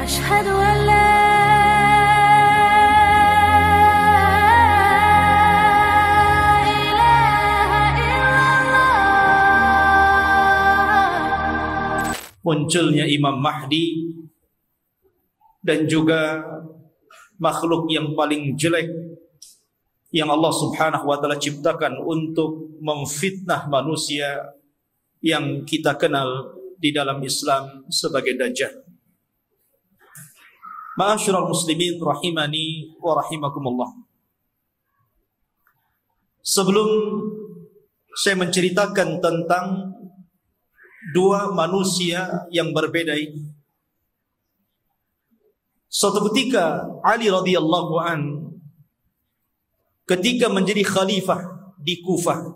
أشهد أن لا munculnya Imam Mahdi dan juga makhluk yang paling jelek yang Allah Subhanahu wa taala ciptakan untuk memfitnah manusia yang kita kenal di dalam Islam sebagai Dajjal. Ma'asyiral muslimin rahimani wa rahimakumullah. Sebelum saya menceritakan tentang dua manusia yang berbeda ini, suatu ketika Ali radhiyallahu an ketika menjadi khalifah di Kufah,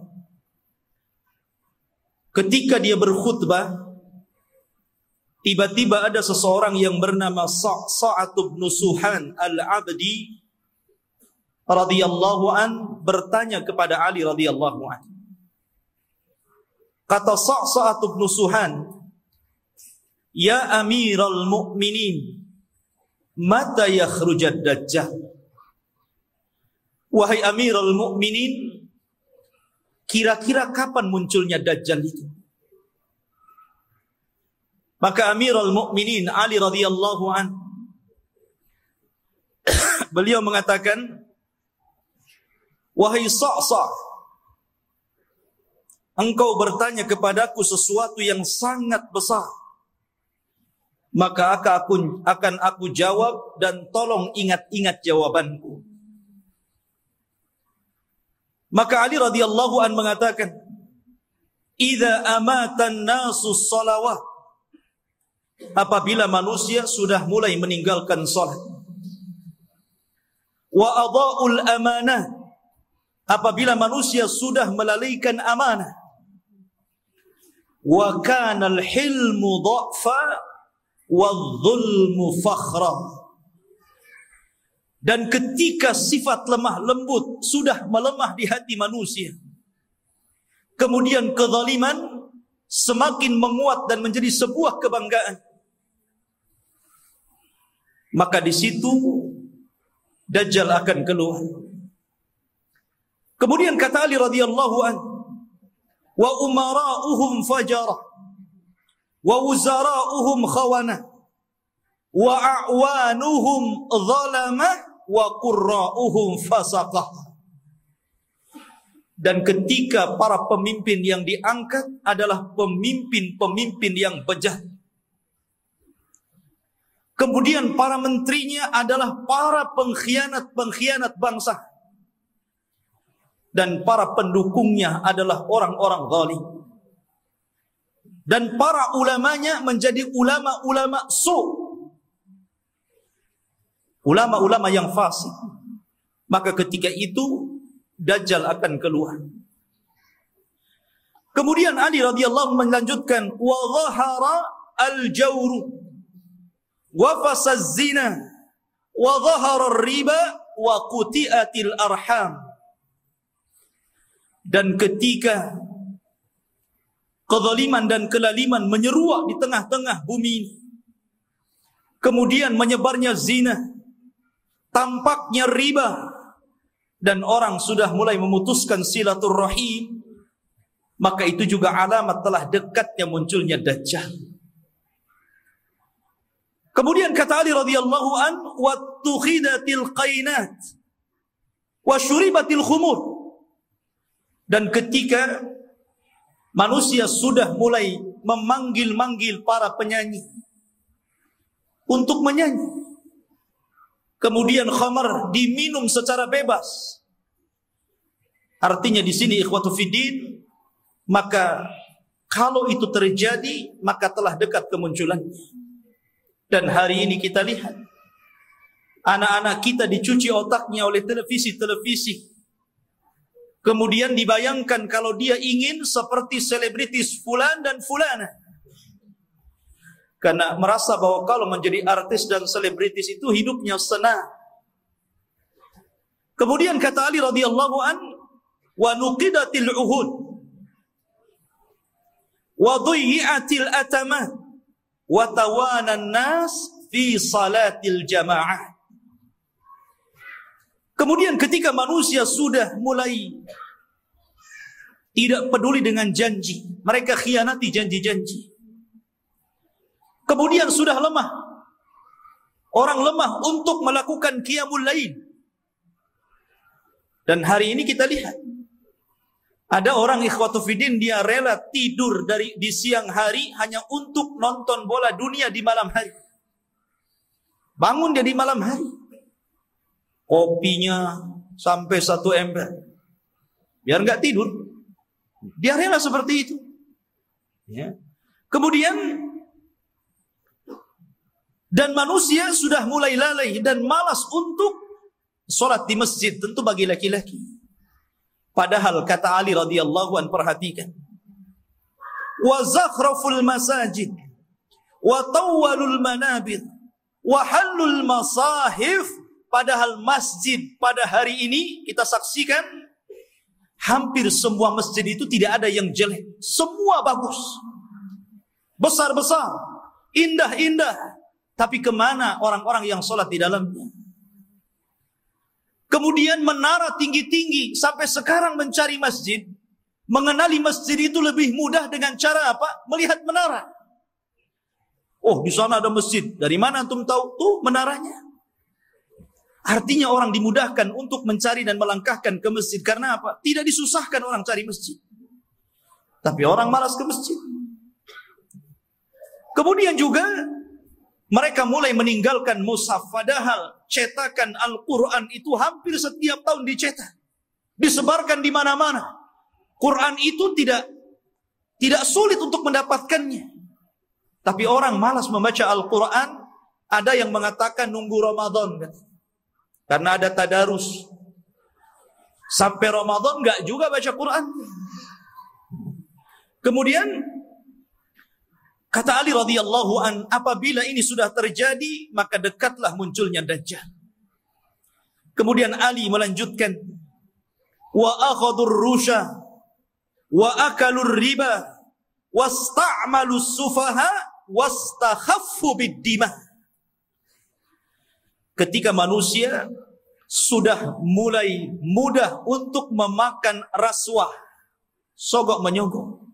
ketika dia berkhutbah, tiba-tiba ada seseorang yang bernama Sa'ad bin Suhan al-Abdi radhiyallahu an bertanya kepada Ali radhiyallahu an. Kata Sa'ad bin Suhan, "Ya Amiral Mu'minin, mata yakhrujad Dajjal?" Wahai Amiral Mu'minin, kira-kira kapan munculnya Dajjal itu? Maka Amirul Mukminin Ali radhiyallahu an beliau mengatakan, "Wahai Sa'sa, engkau bertanya kepadaku sesuatu yang sangat besar. Maka akan aku jawab dan tolong ingat-ingat jawabanku." Maka Ali radhiyallahu an mengatakan, "Idza amatan nasu shalawat," apabila manusia sudah mulai meninggalkan salat. "Wa adha'ul amanah," apabila manusia sudah melalaikan amanah. "Wa kana al-hilmu dha'fa wadh-dhulmu fakhra," dan ketika sifat lemah lembut sudah melemah di hati manusia, kemudian kezaliman semakin menguat dan menjadi sebuah kebanggaan, maka di situ Dajjal akan keluar. Kemudian kata Ali radhiyallahu an, "Wa umara'uhum fajara, wa wuzara'uhum khawana, wa a'wanuhum zalama, wa qurra'uhum fasaqah." Dan ketika para pemimpin yang diangkat adalah pemimpin-pemimpin yang bejat, kemudian para menterinya adalah para pengkhianat-pengkhianat bangsa, dan para pendukungnya adalah orang-orang zalim, dan para ulamanya menjadi ulama-ulama ulama-ulama yang fasik. Maka ketika itu Dajjal akan keluar. Kemudian Ali radhiyallahu melanjutkan, "Wa dhahara al-jawru wa fasaz zina wa dhahara ar-riba wa quti'atil arham." Dan ketika kezaliman dan kelaliman menyeruak di tengah-tengah bumi ini, kemudian menyebarnya zina, tampaknya riba, dan orang sudah mulai memutuskan silaturrahim, maka itu juga alamat telah dekatnya munculnya Dajjal. Kemudian kata Ali radhiyallahu an, "Wattukhidatil qainat wa syuribatil khumur." Dan ketika manusia sudah mulai memanggil-manggil para penyanyi untuk menyanyi, kemudian khamar diminum secara bebas. Artinya di sini ikhwatu fiddin, maka kalau itu terjadi maka telah dekat kemunculannya. Dan hari ini kita lihat anak-anak kita dicuci otaknya oleh televisi-televisi. Kemudian dibayangkan kalau dia ingin seperti selebritis fulan dan fulana, karena merasa bahwa kalau menjadi artis dan selebritis itu hidupnya senang. Kemudian kata Ali radhiyallahu an, "Wa nuqidatil uhud wa dhuyyatil atama wa tawana an-nas fi salatil jamaah. Kemudian ketika manusia sudah mulai tidak peduli dengan janji, mereka khianati janji-janji. Kemudian sudah lemah. Orang lemah untuk melakukan qiyamul lail. Dan hari ini kita lihat ada orang ikhwatu fiddin, dia rela tidur di siang hari hanya untuk nonton bola dunia di malam hari. Bangun dia di malam hari. Kopinya sampai 1 ember. Biar nggak tidur. Dia rela seperti itu. Ya. Kemudian dan manusia sudah mulai lalai dan malas untuk sholat di masjid, tentu bagi laki-laki. Padahal kata Ali radhiyallahu an, perhatikan. Wa zakhraful masajid wa tawwalul manabir wa halul masahif. Padahal masjid pada hari ini kita saksikan hampir semua masjid itu tidak ada yang jelek. Semua bagus. Besar-besar, indah-indah. Tapi kemana orang-orang yang sholat di dalamnya? Kemudian menara tinggi-tinggi. Sampai sekarang mencari masjid, mengenali masjid itu lebih mudah dengan cara apa? Melihat menara. Oh, di sana ada masjid. Dari mana antum tahu? Tuh menaranya. Artinya orang dimudahkan untuk mencari dan melangkahkan ke masjid. Karena apa? Tidak disusahkan orang cari masjid. Tapi orang malas ke masjid. Kemudian juga mereka mulai meninggalkan mushaf. Padahal cetakan Al-Quran itu hampir setiap tahun dicetak. Disebarkan di mana-mana. Quran itu tidak sulit untuk mendapatkannya. Tapi orang malas membaca Al-Quran. Ada yang mengatakan nunggu Ramadan. Karena ada tadarus. Sampai Ramadan enggak juga baca Quran. Kemudian kata Ali radhiyallahu an, apabila ini sudah terjadi, maka dekatlah munculnya Dajjal. Kemudian Ali melanjutkan, wa akhadhur rusha wa akalur riba wasta'malus sufaha wastakhaffu bid-dima. Ketika manusia sudah mulai mudah untuk memakan rasuah, sogok menyogok.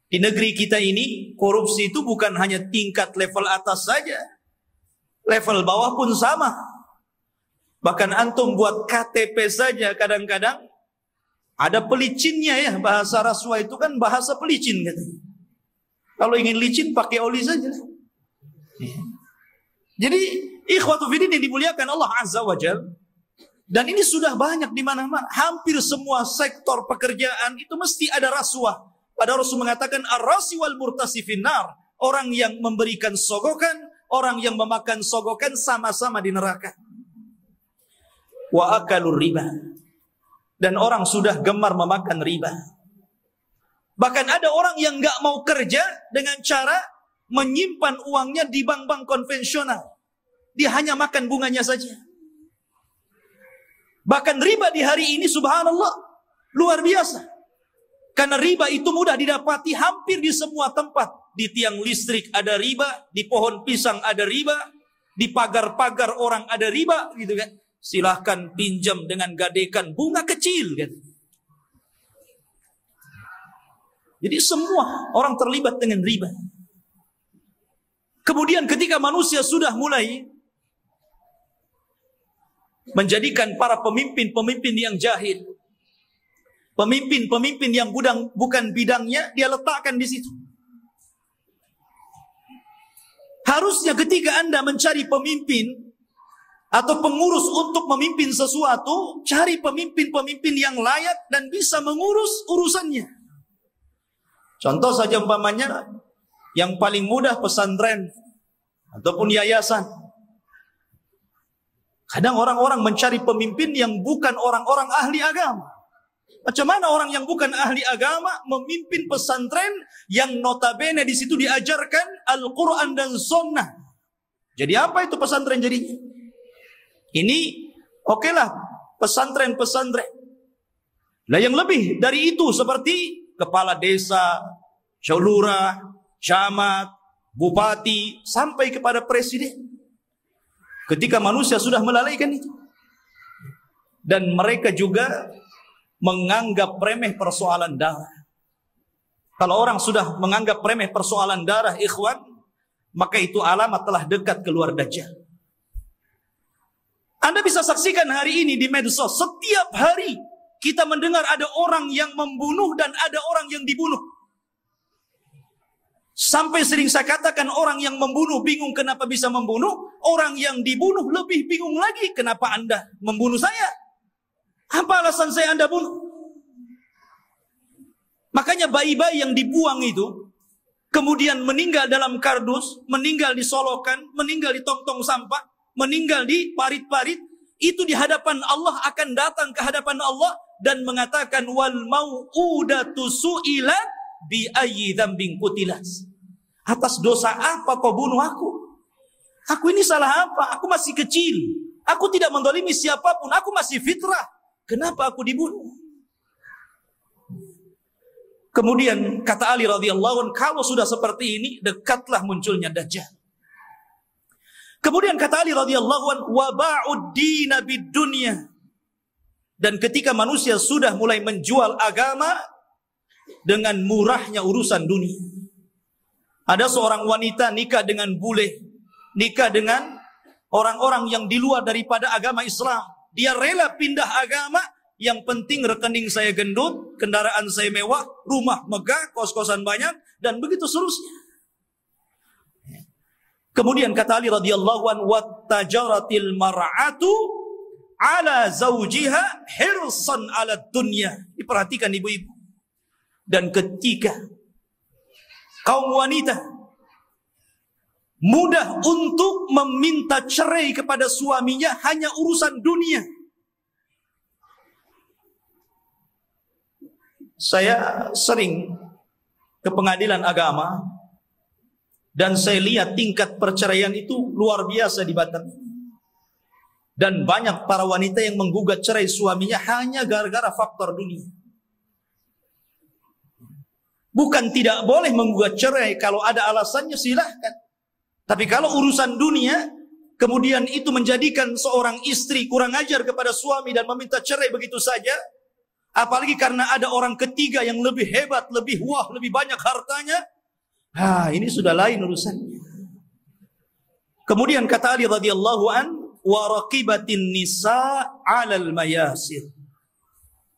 Di negeri kita ini, korupsi itu bukan hanya tingkat level atas saja. Level bawah pun sama. Bahkan antum buat KTP saja kadang-kadang ada pelicinnya ya. Bahasa rasuah itu kan bahasa pelicin katanya. Kalau ingin licin pakai oli saja. Jadi ikhwatu fiddin yang dimuliakan Allah Azza wa Jalla. Dan ini sudah banyak di mana-mana. Hampir semua sektor pekerjaan itu mesti ada rasuah. Padahal Rasul mengatakan ar-rasi wal murtasi finnar. Orang yang memberikan sogokan, orang yang memakan sogokan sama-sama di neraka. Wa akalur riba. Dan orang sudah gemar memakan riba. Bahkan ada orang yang nggak mau kerja dengan cara menyimpan uangnya di bank-bank konvensional. Dia hanya makan bunganya saja. Bahkan riba di hari ini subhanallah luar biasa. Karena riba itu mudah didapati hampir di semua tempat. Di tiang listrik ada riba, di pohon pisang ada riba, di pagar-pagar orang ada riba, gitu kan. Silahkan pinjam dengan gadekan bunga kecil kan. Jadi semua orang terlibat dengan riba. Kemudian ketika manusia sudah mulai menjadikan para pemimpin-pemimpin yang jahil, pemimpin-pemimpin yang bukan bidangnya, dia letakkan di situ. Harusnya ketika Anda mencari pemimpin atau pengurus untuk memimpin sesuatu, cari pemimpin-pemimpin yang layak dan bisa mengurus urusannya. Contoh saja umpamanya, yang paling mudah pesantren ataupun yayasan. Kadang orang-orang mencari pemimpin yang bukan orang-orang ahli agama. Macam mana orang yang bukan ahli agama memimpin pesantren yang notabene di situ diajarkan Al-Quran dan Sunnah? Jadi apa itu pesantren jadinya? Ini okelah pesantren-pesantren. Nah yang lebih dari itu seperti kepala desa, lurah, camat, bupati, sampai kepada presiden. Ketika manusia sudah melalaikan itu. Dan mereka juga menganggap remeh persoalan darah. Kalau orang sudah menganggap remeh persoalan darah, ikhwan, maka itu alamat telah dekat keluar Dajjal. Anda bisa saksikan hari ini di medsos, setiap hari kita mendengar ada orang yang membunuh dan ada orang yang dibunuh. Sampai sering saya katakan orang yang membunuh bingung kenapa bisa membunuh, orang yang dibunuh lebih bingung lagi kenapa Anda membunuh saya. Apa alasan saya Anda bunuh? Makanya bayi-bayi yang dibuang itu kemudian meninggal dalam kardus, meninggal di solokan, meninggal di tong-tong sampah, meninggal di parit-parit, itu di hadapan Allah akan datang ke hadapan Allah dan mengatakan wal mau'udatu su'ilat bi ayyi dzambin qutilas. Atas dosa apa kau bunuh aku? Aku ini salah apa? Aku masih kecil. Aku tidak mendolimi siapapun. Aku masih fitrah. Kenapa aku dibunuh? Kemudian kata Ali radhiyallahu anhu, kalau sudah seperti ini, dekatlah munculnya Dajjal. Kemudian kata Ali radhiyallahu anhu, wa ba'ud dina bid dunya. Dan ketika manusia sudah mulai menjual agama dengan murahnya urusan dunia. Ada seorang wanita nikah dengan bule, nikah dengan orang-orang yang di luar daripada agama Islam. Dia rela pindah agama, yang penting rekening saya gendut, kendaraan saya mewah, rumah megah, kos-kosan banyak, dan begitu seterusnya. Kemudian kata Ali radhiyallahu anhu, wattajaratil mar'atu ala zawjiha hirsan ala dunya. Diperhatikan ibu-ibu. Dan ketika kaum wanita mudah untuk meminta cerai kepada suaminya hanya urusan dunia. Saya sering ke pengadilan agama dan saya lihat tingkat perceraian itu luar biasa di Batam. Dan banyak para wanita yang menggugat cerai suaminya hanya gara-gara faktor dunia. Bukan tidak boleh menggugat cerai, kalau ada alasannya silahkan. Tapi kalau urusan dunia, kemudian itu menjadikan seorang istri kurang ajar kepada suami dan meminta cerai begitu saja, apalagi karena ada orang ketiga yang lebih hebat, lebih wah, lebih banyak hartanya, ini sudah lain urusannya. Kemudian kata Ali radhiyallahu an, wa raqibatin nisa 'alal mayasir.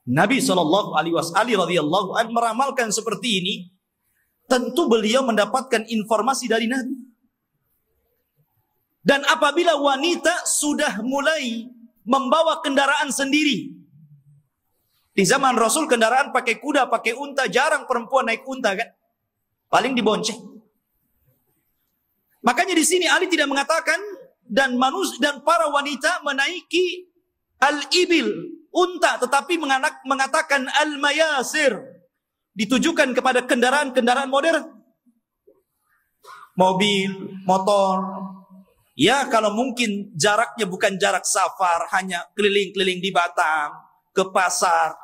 Nabi SAW radhiyallahu an meramalkan seperti ini. Tentu beliau mendapatkan informasi dari Nabi. Dan apabila wanita sudah mulai membawa kendaraan sendiri. Di zaman Rasul kendaraan pakai kuda, pakai unta, jarang perempuan naik unta kan? Paling dibonceng. Makanya di sini Ali tidak mengatakan dan para wanita menaiki al-ibil, unta, tetapi mengatakan al-mayasir, ditujukan kepada kendaraan-kendaraan modern, mobil, motor. Ya, kalau mungkin jaraknya bukan jarak safar, hanya keliling-keliling di Batam, ke pasar.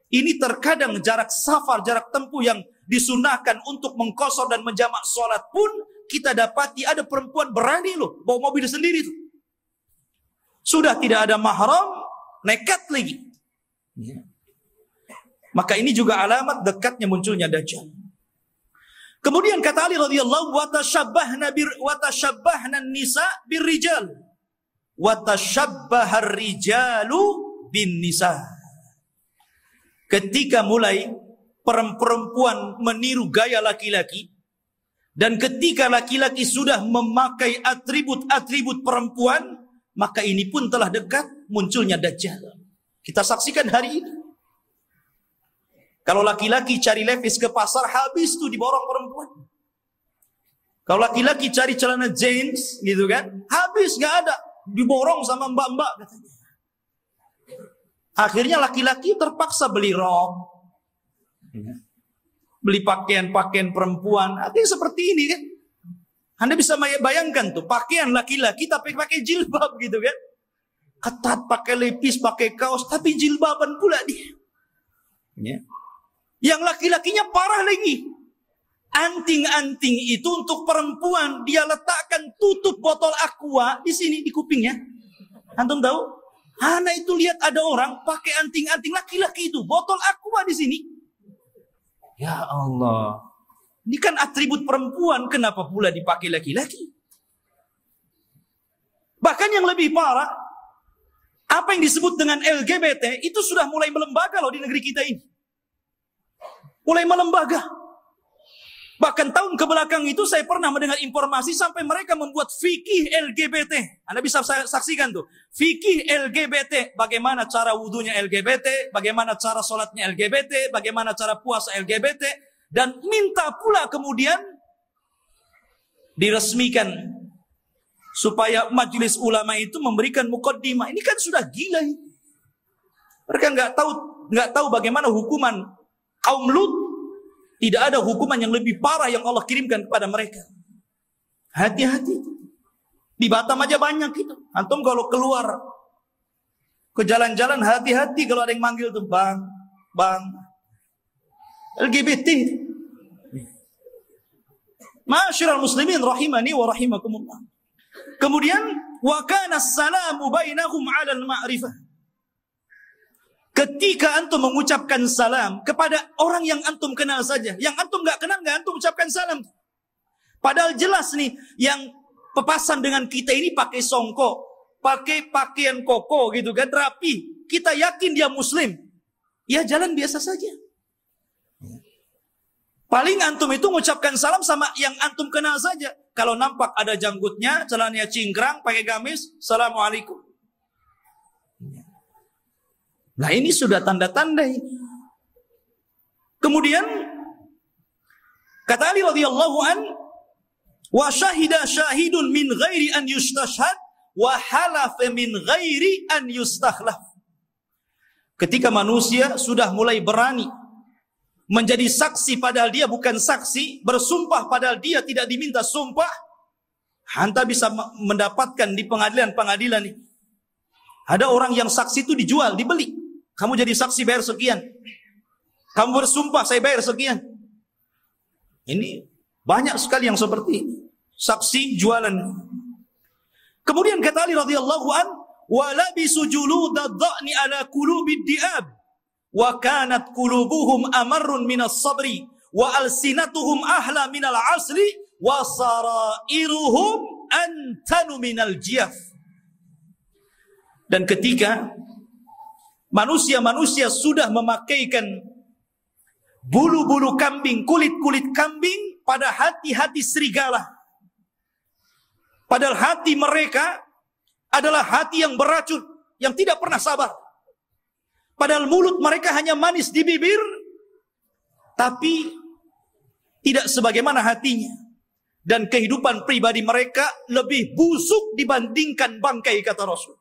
Ini terkadang jarak safar, jarak tempuh yang disunahkan untuk mengqashar dan menjamak sholat pun kita dapati ada perempuan berani loh bawa mobil sendiri tuh. Sudah tidak ada mahram, nekat lagi. Maka ini juga alamat dekatnya munculnya Dajjal. Kemudian kata Ali radhiyallahu watashabbahna nisa birrijal watashabbahar rijalu bin nisa. Ketika mulai perempuan meniru gaya laki-laki, dan ketika laki-laki sudah memakai atribut-atribut perempuan, maka ini pun telah dekat munculnya Dajjal. Kita saksikan hari ini. Kalau laki-laki cari levis ke pasar, habis tuh diborong perempuan. Kalau laki-laki cari celana jeans, gitu kan, habis nggak ada, diborong sama mbak-mbak katanya. Akhirnya laki-laki terpaksa beli rok, beli pakaian-pakaian perempuan. Artinya seperti ini kan. Anda bisa bayangkan tuh, pakaian laki-laki tapi pakai jilbab gitu kan. Ketat, pakai lepis, pakai kaos, tapi jilbaban pula dia. Ya. Yang laki-lakinya parah lagi. anting-anting itu untuk perempuan, dia letakkan tutup botol aqua di sini di kupingnya. Antum tahu? Anak itu lihat ada orang pakai anting-anting laki-laki itu, botol aqua di sini. Ya Allah. Ini kan atribut perempuan, kenapa pula dipakai laki-laki? Bahkan yang lebih parah, apa yang disebut dengan LGBT itu sudah mulai melembaga loh di negeri kita ini. Mulai melembaga. Bahkan tahun kebelakang itu saya pernah mendengar informasi sampai mereka membuat fikih LGBT. Anda bisa saksikan tuh. Fikih LGBT. Bagaimana cara wudunya LGBT. Bagaimana cara sholatnya LGBT. Bagaimana cara puasa LGBT. Dan minta pula kemudian diresmikan. Supaya majelis ulama itu memberikan mukaddimah. Ini kan sudah gila ini. Mereka nggak tahu bagaimana hukuman kaum Lut. Tidak ada hukuman yang lebih parah yang Allah kirimkan kepada mereka. Hati-hati. Di Batam aja banyak itu. Antum kalau keluar ke jalan-jalan, hati-hati kalau ada yang manggil tuh, bang, LGBT. Ma'asyiral muslimin rahimani wa rahimakumullah. Kemudian wa kana as-salamu bainahum 'ala al-ma'rifah. Ketika antum mengucapkan salam kepada orang yang antum kenal saja, yang antum nggak kenal nggak antum ucapkan salam. Padahal jelas nih yang pepasan dengan kita ini pakai songkok, pakai pakaian koko gitu kan, rapi. Kita yakin dia muslim, ya jalan biasa saja. Paling antum itu mengucapkan salam sama yang antum kenal saja. Kalau nampak ada janggutnya, celananya cingkrang, pakai gamis, assalamualaikum. Nah ini sudah tanda-tanda ini. Kemudian kata Ali radhiyallahu an, wa syahida syahidun min ghairi an yustashhad wa halafa min ghairi an yustakhlaf. Ketika manusia sudah mulai berani menjadi saksi padahal dia bukan saksi, bersumpah padahal dia tidak diminta sumpah, anda bisa mendapatkan di pengadilan-pengadilan ini. Ada orang yang saksi itu dijual, dibeli. Kamu jadi saksi bayar sekian. Kamu bersumpah saya bayar sekian. Ini banyak sekali yang seperti ini. Saksi jualan. Kemudian kata Ali radhiyallahu an, wa labisu juludad dha'ni ala qulubid di'ab wa kanat qulubuhum amarrun minas sabri wa alsinatuhum ahla minal asli wa sarairuhum antanu minal jiyaf. Dan ketika manusia-manusia sudah memakaikan bulu-bulu kambing, kulit-kulit kambing pada hati-hati serigala. Padahal hati mereka adalah hati yang beracun, yang tidak pernah sabar. Padahal mulut mereka hanya manis di bibir, tapi tidak sebagaimana hatinya. Dan kehidupan pribadi mereka lebih busuk dibandingkan bangkai, kata Rasul.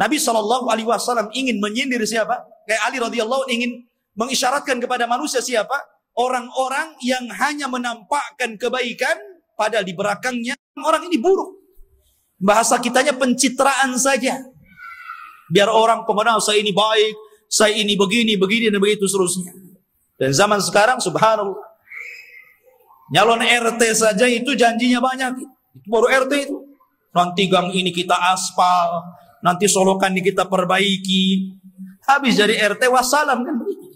Nabi SAW ingin menyindir siapa? Kayak Ali radhiyallahu ingin mengisyaratkan kepada manusia siapa? Orang-orang yang hanya menampakkan kebaikan, padahal di belakangnya orang ini buruk. Bahasa kitanya pencitraan saja. Biar orang mengenal saya ini baik, saya ini begini, dan begitu seterusnya. Dan zaman sekarang subhanallah, nyalon RT saja itu janjinya banyak. Itu baru RT itu. Nanti gang ini kita aspal, nanti solokan ini kita perbaiki. Habis jadi RT wassalam kan begitu.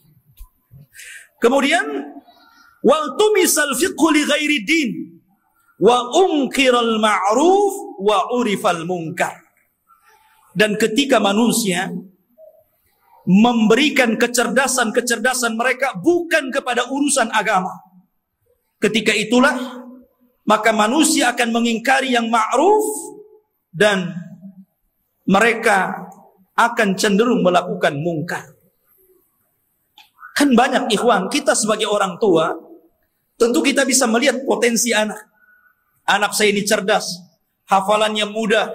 Kemudian wal tumisal fiqhu li ghairi din wa unkiral ma'ruf wa urifal munkar. Dan ketika manusia memberikan kecerdasan mereka bukan kepada urusan agama, ketika itulah maka manusia akan mengingkari yang ma'ruf dan mereka akan cenderung melakukan mungkar. Kan banyak ikhwan, kita sebagai orang tua tentu kita bisa melihat potensi anak. Anak saya ini cerdas, hafalannya mudah,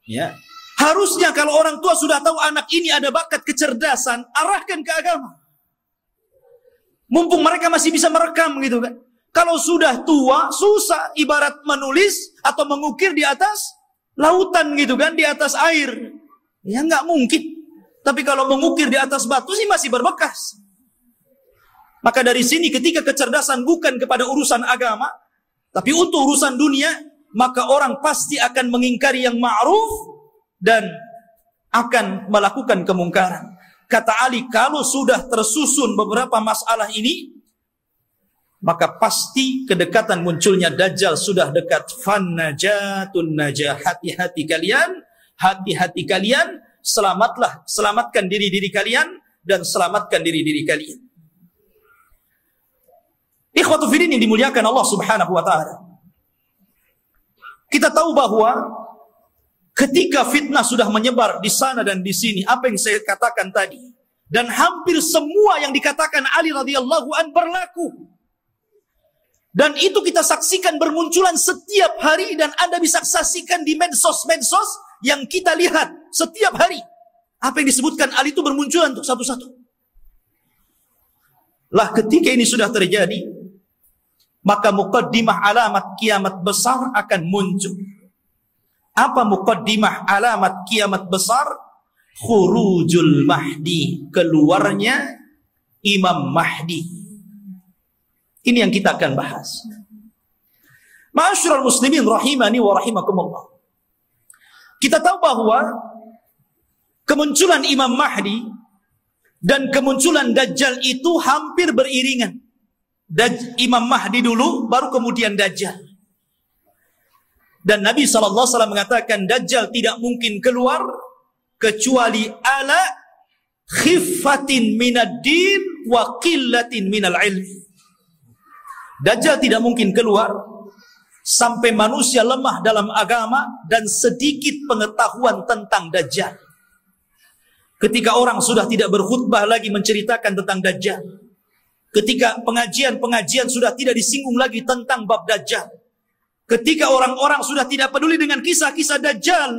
ya. Harusnya kalau orang tua sudah tahu anak ini ada bakat kecerdasan, arahkan ke agama. Mumpung mereka masih bisa merekam gitu kan. Kalau sudah tua, susah, ibarat menulis atau mengukir di atas lautan gitu kan, di atas air. Ya nggak mungkin. Tapi kalau mengukir di atas batu sih masih berbekas. Maka dari sini ketika kecerdasan bukan kepada urusan agama, tapi untuk urusan dunia, maka orang pasti akan mengingkari yang ma'ruf dan akan melakukan kemungkaran. Kata Ali, kalau sudah tersusun beberapa masalah ini, maka pasti kedekatan munculnya Dajjal sudah dekat. Fannajatun najah, hati-hati kalian, selamatlah, selamatkan diri-diri kalian dan selamatkan diri-diri kalian. Ikhwatu fiddin yang dimuliakan Allah Subhanahu wa taala. Kita tahu bahwa ketika fitnah sudah menyebar di sana dan di sini, apa yang saya katakan tadi, dan hampir semua yang dikatakan Ali radhiyallahu an berlaku. Dan itu kita saksikan bermunculan setiap hari, dan Anda bisa saksikan di medsos-medsos yang kita lihat setiap hari. Apa yang disebutkan Ali itu bermunculan untuk satu-satu. Lah ketika ini sudah terjadi, maka muqaddimah alamat kiamat besar akan muncul. Apa muqaddimah alamat kiamat besar? Khurujul Mahdi, keluarnya Imam Mahdi. Ini yang kita akan bahas. Ma'asyiral muslimin rahimani wa rahimakumullah. Kita tahu bahwa kemunculan Imam Mahdi dan kemunculan Dajjal itu hampir beriringan. Imam Mahdi dulu, baru kemudian Dajjal. Dan Nabi SAW mengatakan Dajjal tidak mungkin keluar kecuali ala khiffatin minad din wa qillatin minal ilmi. Dajjal tidak mungkin keluar sampai manusia lemah dalam agama dan sedikit pengetahuan tentang Dajjal. Ketika orang sudah tidak berkhutbah lagi menceritakan tentang Dajjal, ketika pengajian-pengajian sudah tidak disinggung lagi tentang bab Dajjal, ketika orang-orang sudah tidak peduli dengan kisah-kisah Dajjal,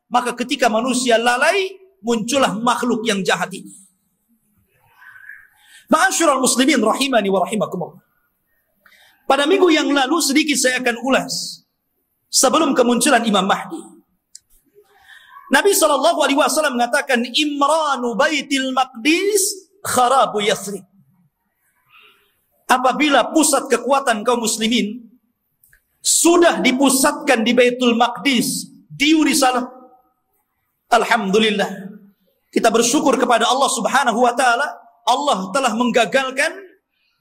maka ketika manusia lalai, muncullah makhluk yang jahat ini. Ma'asyiral muslimin rahimani wa rahimakumullah. Pada minggu yang lalu sedikit saya akan ulas sebelum kemunculan Imam Mahdi. Nabi SAW mengatakan Imranu Baitil Maqdis kharabu Yathrib. Apabila pusat kekuatan kaum muslimin sudah dipusatkan di Baitul Maqdis, di Yerusalem, alhamdulillah, kita bersyukur kepada Allah Subhanahu wa taala. Allah telah menggagalkan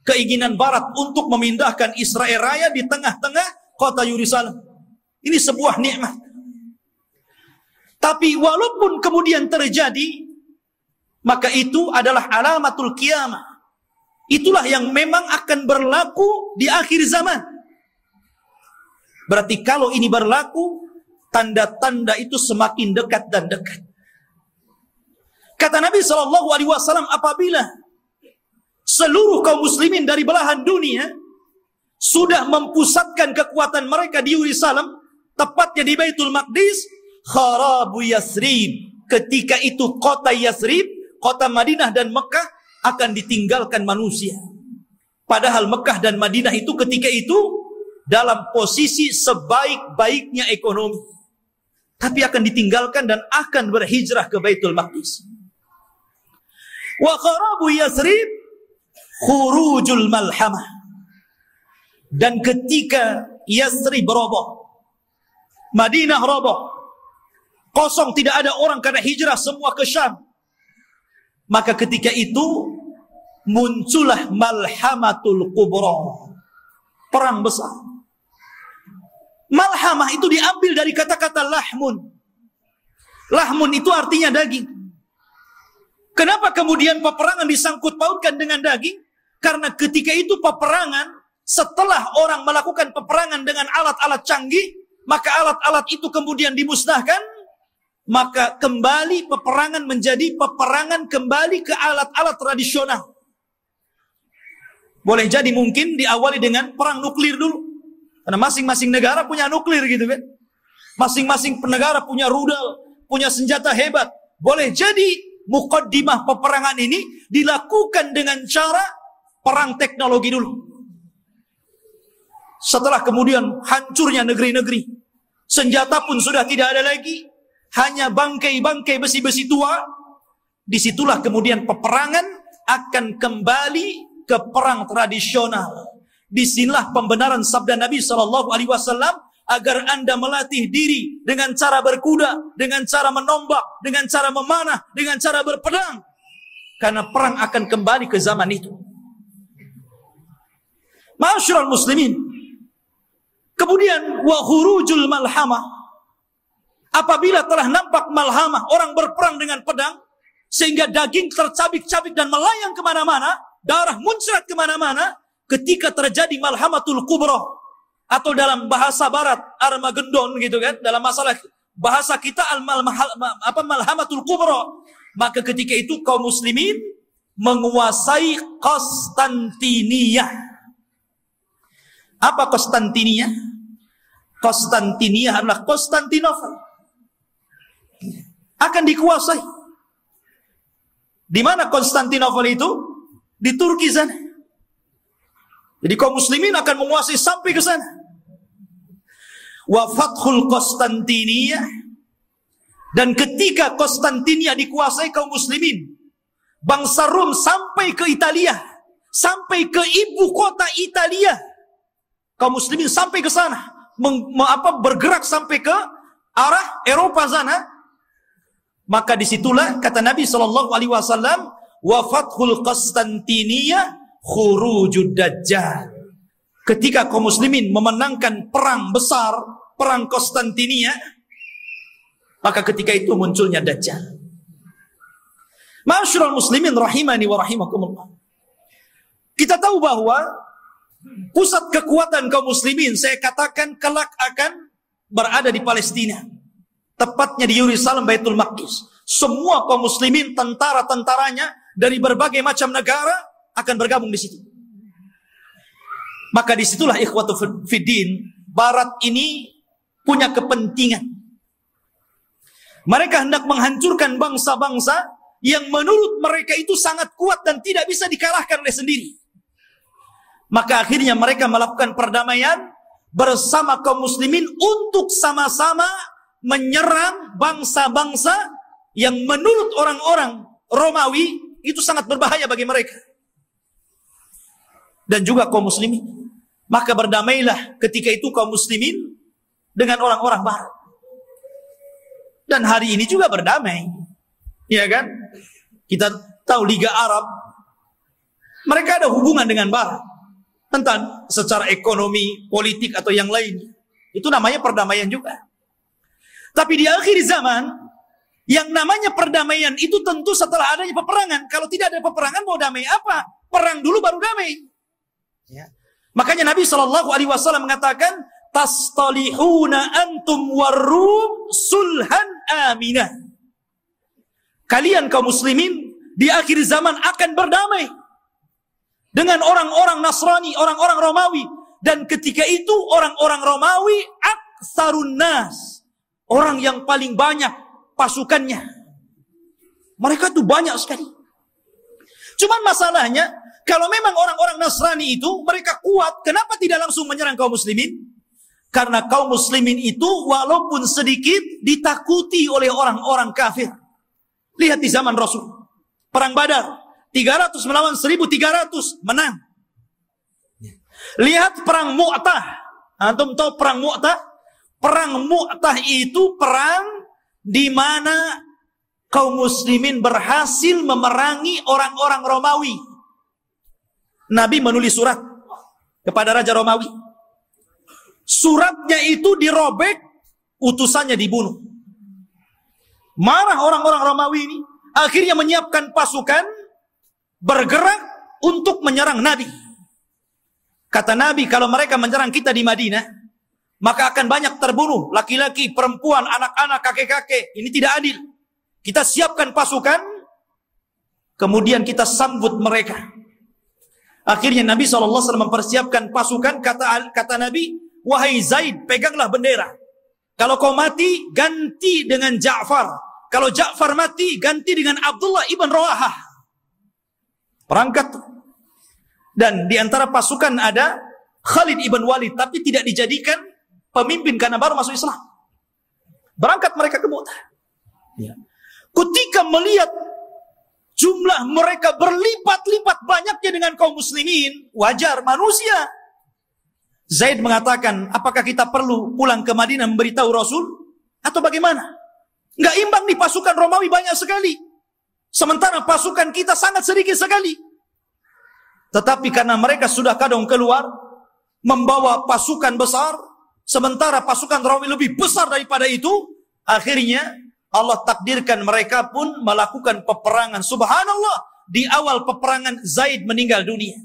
keinginan barat untuk memindahkan Israel Raya di tengah-tengah kota Yerusalem. Ini sebuah nikmat. Tapi walaupun kemudian terjadi, maka itu adalah alamatul qiyamah. Itulah yang memang akan berlaku di akhir zaman. Berarti kalau ini berlaku, tanda-tanda itu semakin dekat dan dekat. Kata Nabi SAW, apabila seluruh kaum muslimin dari belahan dunia sudah mempusatkan kekuatan mereka di Yerusalem, tepatnya di Baitul Maqdis, kharabu Yathrib. Ketika itu kota Yathrib, kota Madinah dan Mekah akan ditinggalkan manusia. Padahal Mekah dan Madinah itu ketika itu dalam posisi sebaik-baiknya ekonomi, tapi akan ditinggalkan dan akan berhijrah ke Baitul Maqdis. Wa kharabu Yathrib khurujul malhamah. Dan ketika Yathrib roboh, Madinah roboh, kosong, tidak ada orang karena hijrah semua ke Syam, maka ketika itu muncullah malhamatul kubra, perang besar. Malhamah itu diambil dari kata-kata lahmun. Lahmun itu artinya daging. Kenapa kemudian peperangan disangkut pautkan dengan daging? Karena ketika itu peperangan, setelah orang melakukan peperangan dengan alat-alat canggih, maka alat-alat itu kemudian dimusnahkan, maka kembali peperangan menjadi peperangan kembali ke alat-alat tradisional. Boleh jadi mungkin diawali dengan perang nuklir dulu, karena masing-masing negara punya nuklir gitu kan. Masing-masing negara punya rudal, punya senjata hebat. Boleh jadi muqaddimah peperangan ini dilakukan dengan cara perang teknologi dulu. Setelah kemudian hancurnya negeri-negeri, senjata pun sudah tidak ada lagi, hanya bangkai-bangkai besi-besi tua. Disitulah kemudian peperangan akan kembali ke perang tradisional. Disinilah pembenaran sabda Nabi SAW agar Anda melatih diri dengan cara berkuda, dengan cara menombak, dengan cara memanah, dengan cara berpedang. Karena perang akan kembali ke zaman itu. Ma'asyiral muslimin. Kemudian wa khurujul malhamah. Apabila telah nampak malhamah, orang berperang dengan pedang, sehingga daging tercabik-cabik dan melayang kemana-mana, darah muncrat kemana-mana, ketika terjadi malhamatul kubra, atau dalam bahasa barat Armageddon gitu kan, dalam masalah bahasa kita malhamatul kubra, maka ketika itu kaum muslimin menguasai Konstantinia. Apa Konstantinia? Konstantinia adalah Konstantinopel. Akan dikuasai. Di mana Konstantinopel itu? Di Turki sana. Jadi kaum muslimin akan menguasai sampai ke sana. Wa fathul Konstantinia. Dan ketika Konstantinia dikuasai kaum muslimin, bangsa Rom sampai ke Italia, sampai ke ibu kota Italia. Kaum muslimin sampai ke sana, bergerak sampai ke arah Eropa sana. Maka disitulah kata Nabi SAW, wa fathul Konstantinia khurujud dajjal. Ketika kaum muslimin memenangkan perang besar, perang Konstantinia, maka ketika itu munculnya dajjal. Ma'asyiral muslimin rahimani wa rahimakumullah. Kita tahu bahwa pusat kekuatan kaum muslimin, saya katakan kelak akan berada di Palestina. Tepatnya di Yerusalem, Baitul Maqdis. Semua kaum muslimin, tentara-tentaranya dari berbagai macam negara akan bergabung di situ. Maka disitulah ikhwatu fiddin, Barat ini punya kepentingan. Mereka hendak menghancurkan bangsa-bangsa yang menurut mereka itu sangat kuat dan tidak bisa dikalahkan oleh sendiri. Maka akhirnya mereka melakukan perdamaian bersama kaum muslimin untuk sama-sama menyerang bangsa-bangsa yang menurut orang-orang Romawi itu sangat berbahaya bagi mereka. Dan juga kaum muslimin. Maka berdamailah ketika itu kaum muslimin dengan orang-orang Barat. Dan hari ini juga berdamai. Ya kan? Kita tahu Liga Arab, mereka ada hubungan dengan Barat. Tentang secara ekonomi, politik atau yang lain. Itu namanya perdamaian juga. Tapi di akhir zaman, yang namanya perdamaian itu tentu setelah adanya peperangan. Kalau tidak ada peperangan, mau damai apa? Perang dulu baru damai. Ya. Makanya Nabi SAW mengatakan, tastalihuna antum warum sulhan aminah. Kalian kaum muslimin di akhir zaman akan berdamai dengan orang-orang Nasrani, orang-orang Romawi. Dan ketika itu orang-orang Romawi aktsarun nas, orang yang paling banyak pasukannya. Mereka itu banyak sekali. Cuman masalahnya, kalau memang orang-orang Nasrani itu mereka kuat, kenapa tidak langsung menyerang kaum muslimin? Karena kaum muslimin itu walaupun sedikit ditakuti oleh orang-orang kafir. Lihat di zaman Rasul. Perang Badar. 300 melawan 1.300. Menang. Lihat perang Mu'tah. Antum tahu perang Mu'tah? Perang Mu'tah itu perang di mana kaum muslimin berhasil memerangi orang-orang Romawi. Nabi menulis surat kepada Raja Romawi. Suratnya itu dirobek, utusannya dibunuh. Marah orang-orang Romawi ini, akhirnya menyiapkan pasukan bergerak untuk menyerang Nabi. Kata Nabi, kalau mereka menyerang kita di Madinah, maka akan banyak terbunuh, laki-laki, perempuan, anak-anak, kakek-kakek. Ini tidak adil. Kita siapkan pasukan, kemudian kita sambut mereka. Akhirnya Nabi SAW mempersiapkan pasukan, kata Nabi, wahai Zaid, peganglah bendera. Kalau kau mati, ganti dengan Ja'far. Kalau Ja'far mati, ganti dengan Abdullah ibn Rawahah. Perangkat. Dan di antara pasukan ada Khalid ibn Walid, tapi tidak dijadikan pemimpin karena baru masuk Islam. Berangkat mereka ke Mu'tah. Ya. Ketika melihat jumlah mereka berlipat-lipat banyaknya dengan kaum muslimin, wajar, manusia. Zaid mengatakan, apakah kita perlu pulang ke Madinah memberitahu Rasul? Atau bagaimana? Nggak imbang nih, pasukan Romawi banyak sekali. Sementara pasukan kita sangat sedikit sekali. Tetapi karena mereka sudah kadang keluar, membawa pasukan besar, sementara pasukan Romawi lebih besar daripada itu, akhirnya Allah takdirkan mereka pun melakukan peperangan. Subhanallah, di awal peperangan Zaid meninggal dunia.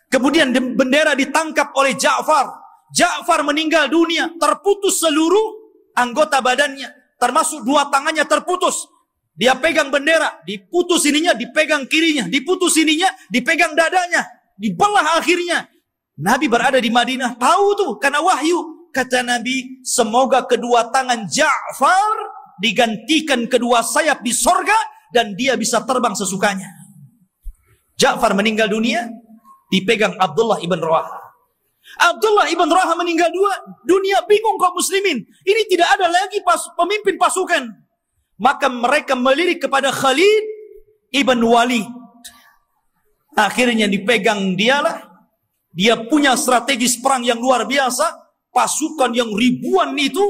Kemudian bendera ditangkap oleh Ja'far. Ja'far meninggal dunia, terputus seluruh anggota badannya, termasuk dua tangannya terputus. Dia pegang bendera, diputus ininya, dipegang kirinya, diputus ininya, dipegang dadanya, dibelah akhirnya. Nabi berada di Madinah, tahu tuh karena wahyu. Kata Nabi, semoga kedua tangan Ja'far digantikan kedua sayap di sorga dan dia bisa terbang sesukanya. Ja'far meninggal dunia, dipegang Abdullah ibn Rawaha. Abdullah ibn Rawaha meninggal dunia, bingung kaum muslimin. Ini tidak ada lagi pemimpin pasukan. Maka mereka melirik kepada Khalid ibn Walid. Akhirnya dipegang dialah. Dia punya strategis perang yang luar biasa. Pasukan yang ribuan itu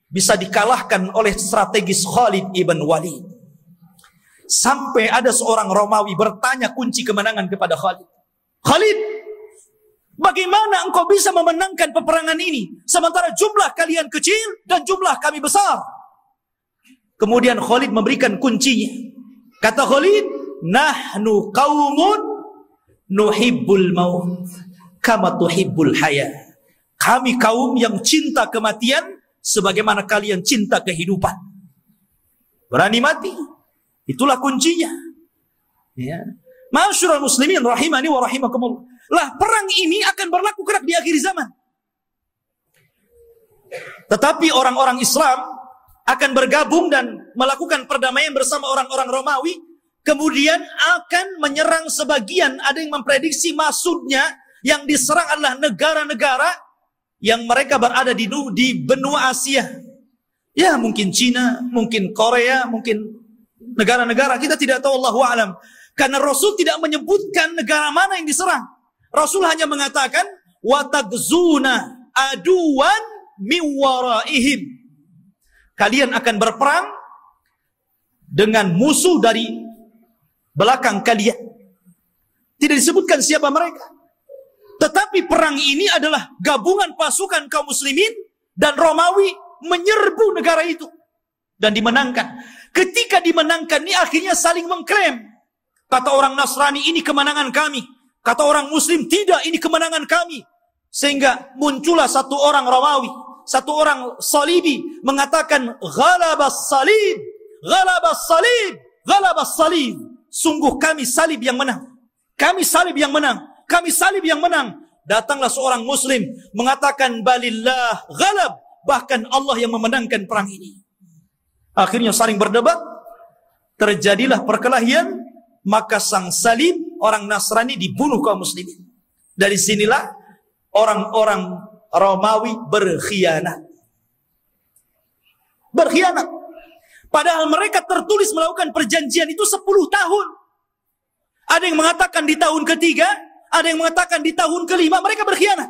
bisa dikalahkan oleh strategis Khalid ibn Walid. Sampai ada seorang Romawi bertanya kunci kemenangan kepada Khalid. Khalid, bagaimana engkau bisa memenangkan peperangan ini? Sementara jumlah kalian kecil dan jumlah kami besar. Kemudian Khalid memberikan kuncinya. Kata Khalid, nahnu qaumun nuhibbul maut kama tuhibbul haya. Kami kaum yang cinta kematian sebagaimana kalian cinta kehidupan. Berani mati. Itulah kuncinya. Ya. Ma'asyiral muslimin rahimani wa rahimakumullah. Lah perang ini akan berlaku kelak di akhir zaman. Tetapi orang-orang Islam akan bergabung dan melakukan perdamaian bersama orang-orang Romawi, kemudian akan menyerang sebagian. Ada yang memprediksi maksudnya yang diserang adalah negara-negara yang mereka berada di benua Asia. Ya, mungkin Cina, mungkin Korea, mungkin negara-negara, kita tidak tahu, Allahu a'lam. Karena Rasul tidak menyebutkan negara mana yang diserang. Rasul hanya mengatakan wa tagzuna aduwan min waraihim. Kalian akan berperang dengan musuh dari belakang kalian. Tidak disebutkan siapa mereka. Tetapi perang ini adalah gabungan pasukan kaum muslimin dan Romawi menyerbu negara itu. Dan dimenangkan. Ketika dimenangkan ini akhirnya saling mengklaim. Kata orang Nasrani, ini kemenangan kami. Kata orang Muslim, tidak, ini kemenangan kami. Sehingga muncullah satu orang Romawi, satu orang Salibi mengatakan ghalabas salib, ghalabas salib, ghalabas salib. Sungguh kami salib yang menang. Kami salib yang menang. Kami salib yang menang. Datanglah seorang Muslim mengatakan balillah ghalab, bahkan Allah yang memenangkan perang ini. Akhirnya saling berdebat, terjadilah perkelahian, maka sang salib orang Nasrani dibunuh kaum muslimin. Dari sinilah orang-orang Romawi berkhianat. Berkhianat. Padahal mereka tertulis melakukan perjanjian itu 10 tahun. Ada yang mengatakan di tahun ketiga, ada yang mengatakan di tahun kelima, mereka berkhianat.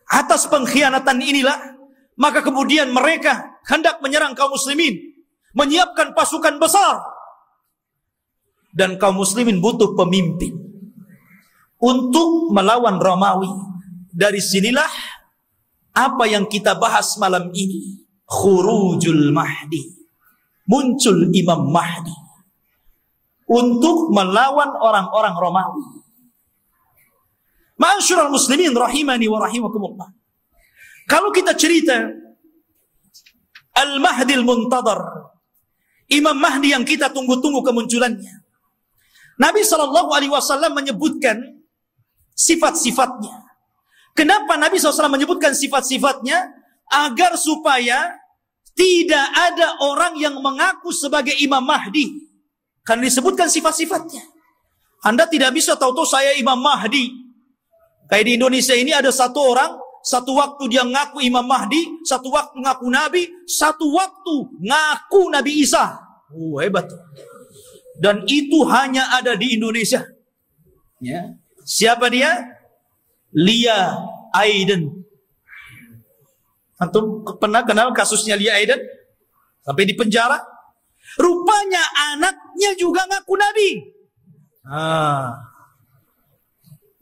Atas pengkhianatan inilah, maka kemudian mereka hendak menyerang kaum muslimin, menyiapkan pasukan besar. Dan kaum muslimin butuh pemimpin untuk melawan Romawi. Dari sinilah apa yang kita bahas malam ini. Khurujul Mahdi. Muncul Imam Mahdi untuk melawan orang-orang Romawi. Ma'asyiral muslimin rahimani wa rahimakumullah. Kalau kita cerita Al-Mahdi Al-Muntadhar, Imam Mahdi yang kita tunggu-tunggu kemunculannya, Nabi SAW menyebutkan sifat-sifatnya. Kenapa Nabi SAW menyebutkan sifat-sifatnya? Agar supaya tidak ada orang yang mengaku sebagai Imam Mahdi. Karena disebutkan sifat-sifatnya. Anda tidak bisa tahu-tahu saya Imam Mahdi. Kayak di Indonesia ini ada satu orang, satu waktu dia ngaku Imam Mahdi, satu waktu ngaku Nabi, satu waktu ngaku Nabi Isa. Hebat. Dan itu hanya ada di Indonesia. Ya. Siapa dia? Lia Aiden. Antum pernah kenal kasusnya Lia Aiden? Sampai di penjara. Rupanya anaknya juga ngaku Nabi.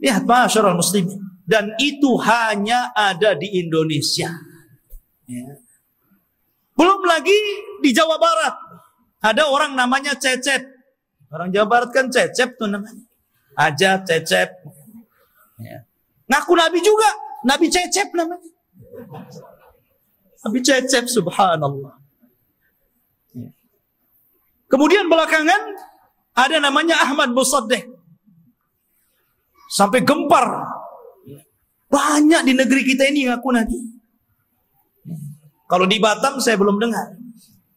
Lihat masyarul muslimin. Dan itu hanya ada di Indonesia. Ya. Belum lagi di Jawa Barat. Ada orang namanya Cecep. Orang Jawa Barat kan Cecep tuh namanya. Aja Cecep. Ya. Ngaku Nabi juga. Nabi Cecep namanya. Nabi Cecep, subhanallah. Ya. Kemudian belakangan ada namanya Ahmad Musaddiq. Sampai gempar. Banyak di negeri kita ini ngaku Nabi. Kalau di Batam saya belum dengar.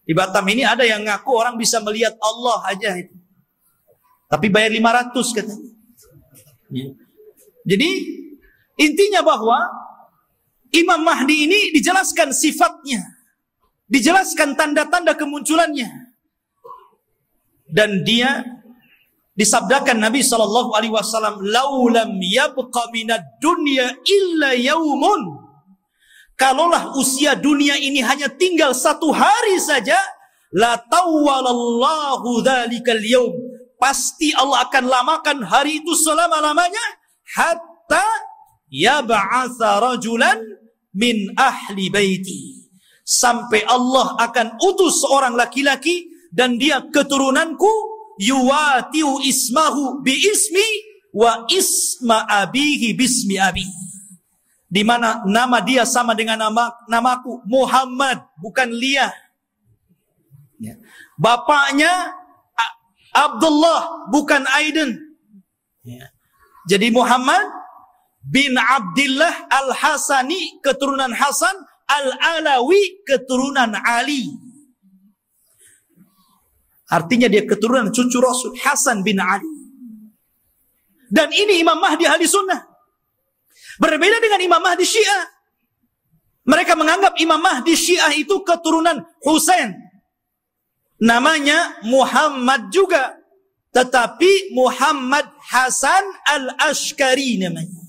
Di Batam ini ada yang ngaku orang bisa melihat Allah aja itu. Tapi bayar 500 katanya. Jadi intinya bahwa Imam Mahdi ini dijelaskan sifatnya. Dijelaskan tanda-tanda kemunculannya. Dan dia disabdakan Nabi SAW, laulam yabqa minad dunya illa yaumun. Kalaulah usia dunia ini hanya tinggal 1 hari saja, la tawwalallahu dzalikal yaum. Pasti Allah akan lamakan hari itu selama-lamanya, hatta yab'atsa rajulan min ahli baiti. Sampai Allah akan utus seorang laki-laki dan dia keturunanku, yuwatiu ismahu bi ismi wa isma abihi bismi abi. Di mana nama dia sama dengan namaku, Muhammad, bukan Lia. Ya. Bapaknya Abdullah, bukan Aiden. Ya. Jadi Muhammad bin Abdullah Al-Hasani, keturunan Hasan, Al-Alawi, keturunan Ali. Artinya dia keturunan cucu Rasul, Hasan bin Ali. Dan ini Imam Mahdi ahli sunnah. Berbeda dengan Imam Mahdi Syiah. Mereka menganggap Imam Mahdi Syiah itu keturunan Husain. Namanya Muhammad juga. Tetapi Muhammad Hasan Al-Ashkari namanya.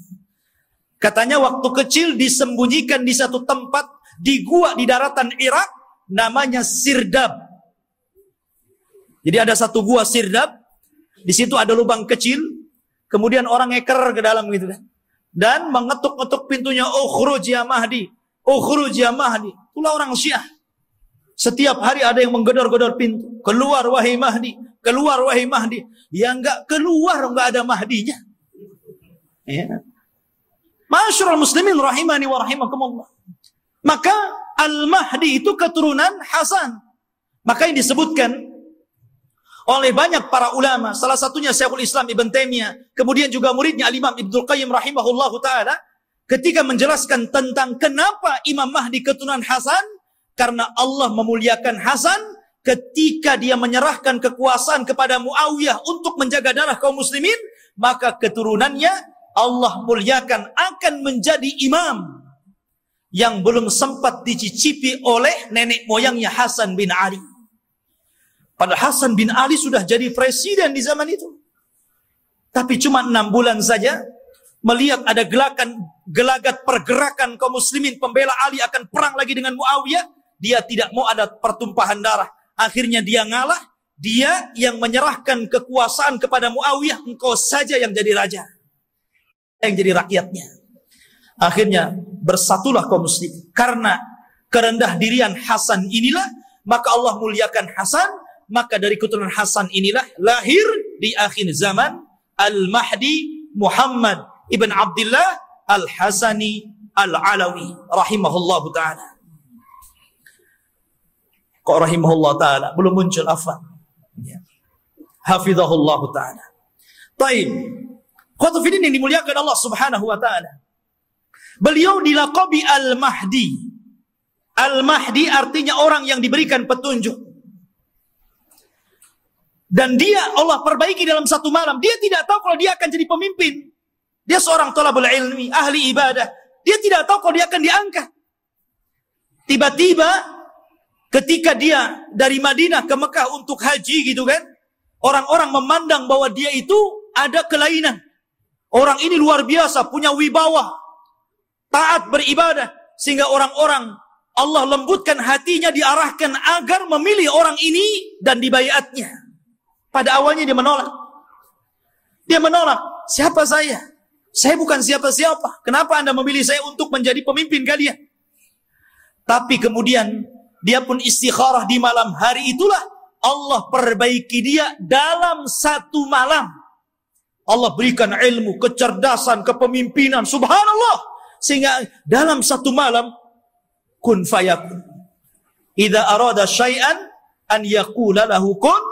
Katanya waktu kecil disembunyikan di satu tempat di gua di daratan Irak. Namanya Sirdab. Jadi ada satu gua Sirdab. Di situ ada lubang kecil. Kemudian orang ngeker ke dalam gitu kan. Dan mengetuk-ngetuk pintunya, ukhruj ya Mahdi, ukhruj ya Mahdi. Itulah orang Syiah. Setiap hari ada yang menggedor-gedor pintu. Keluar wahai Mahdi, keluar wahai Mahdi. Yang enggak keluar enggak ada Mahdinya. Ya. Ma'asyiral muslimin rahimani wa rahimakumullah. Maka Al-Mahdi itu keturunan Hasan. Maka yang disebutkan oleh banyak para ulama, salah satunya Syekhul Islam Ibn Taimiyah, kemudian juga muridnya Al-Imam Ibnul Qayyim rahimahullahu ta'ala, ketika menjelaskan tentang kenapa Imam Mahdi keturunan Hasan, karena Allah memuliakan Hasan ketika dia menyerahkan kekuasaan kepada Muawiyah untuk menjaga darah kaum muslimin, maka keturunannya Allah muliakan akan menjadi imam yang belum sempat dicicipi oleh nenek moyangnya Hasan bin Ali. Padahal Hasan bin Ali sudah jadi presiden di zaman itu. Tapi cuma 6 bulan saja, melihat ada gelagat pergerakan kaum muslimin pembela Ali akan perang lagi dengan Muawiyah, dia tidak mau ada pertumpahan darah. Akhirnya dia ngalah, dia yang menyerahkan kekuasaan kepada Muawiyah, engkau saja yang jadi raja, yang jadi rakyatnya. Akhirnya bersatulah kaum muslimin. Karena kerendah dirian Hasan inilah, maka Allah muliakan Hasan. Maka dari keturunan Hasan inilah lahir di akhir zaman Al-Mahdi Muhammad ibn Abdullah Al-Hasani Al-Alawi rahimahullahu ta'ala. Kok rahimahullah ta'ala? Belum muncul afwan. Ya. Hafizahullahu ta'ala. Taib. Khotufidin yang dimuliakan Allah subhanahu wa ta'ala. Beliau dilaqabi Al-Mahdi. Al-Mahdi artinya orang yang diberikan petunjuk. Dan dia Allah perbaiki dalam satu malam. Dia tidak tahu kalau dia akan jadi pemimpin. Dia seorang thalabul ilmi, ahli ibadah. Dia tidak tahu kalau dia akan diangkat. Tiba-tiba ketika dia dari Madinah ke Mekah untuk haji gitu kan. orang-orang memandang bahwa dia itu ada kelainan. Orang ini luar biasa, punya wibawa, taat beribadah, sehingga orang-orang Allah lembutkan hatinya, diarahkan agar memilih orang ini dan dibaiatnya. Pada awalnya dia menolak. Dia menolak. Siapa saya? Saya bukan siapa-siapa. Kenapa Anda memilih saya untuk menjadi pemimpin kalian? Tapi kemudian dia pun istikharah di malam hari itulah Allah perbaiki dia dalam satu malam. Allah berikan ilmu, kecerdasan, kepemimpinan, subhanallah. Sehingga dalam satu malam, kun fayakun. Idza arada syai'an an yaqula lahu kun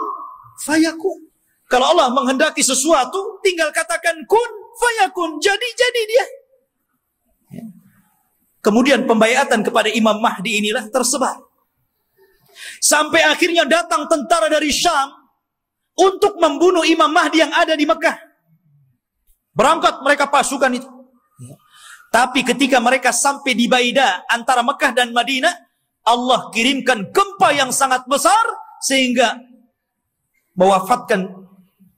fayakun. Kalau Allah menghendaki sesuatu, tinggal katakan kun fayakun. Jadi dia. Kemudian pembaiatan kepada Imam Mahdi inilah tersebar. Sampai akhirnya datang tentara dari Syam untuk membunuh Imam Mahdi yang ada di Mekah. Berangkat mereka pasukan itu. Tapi ketika mereka sampai di Baida antara Mekah dan Madinah, Allah kirimkan gempa yang sangat besar sehingga mewafatkan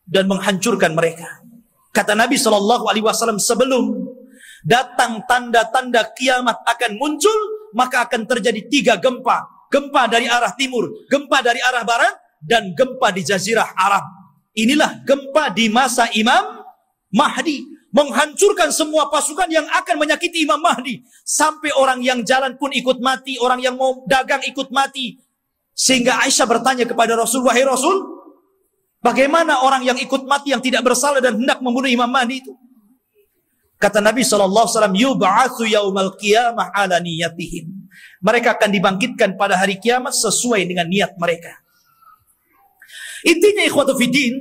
dan menghancurkan mereka. Kata Nabi SAW, sebelum datang tanda-tanda kiamat akan muncul, maka akan terjadi 3 gempa. Gempa dari arah timur, gempa dari arah barat, dan gempa di Jazirah Arab. Inilah gempa di masa Imam Mahdi, menghancurkan semua pasukan yang akan menyakiti Imam Mahdi. Sampai orang yang jalan pun ikut mati, orang yang mau dagang ikut mati. Sehingga Aisyah bertanya kepada Rasul, wahai Rasul, bagaimana orang yang ikut mati yang tidak bersalah dan hendak membunuh Imam Mahdi itu? Kata Nabi SAW, yub'atsu yaumal qiyamah ala niyatihim. Mereka akan dibangkitkan pada hari kiamat sesuai dengan niat mereka. Intinya ikhwatu fiddin,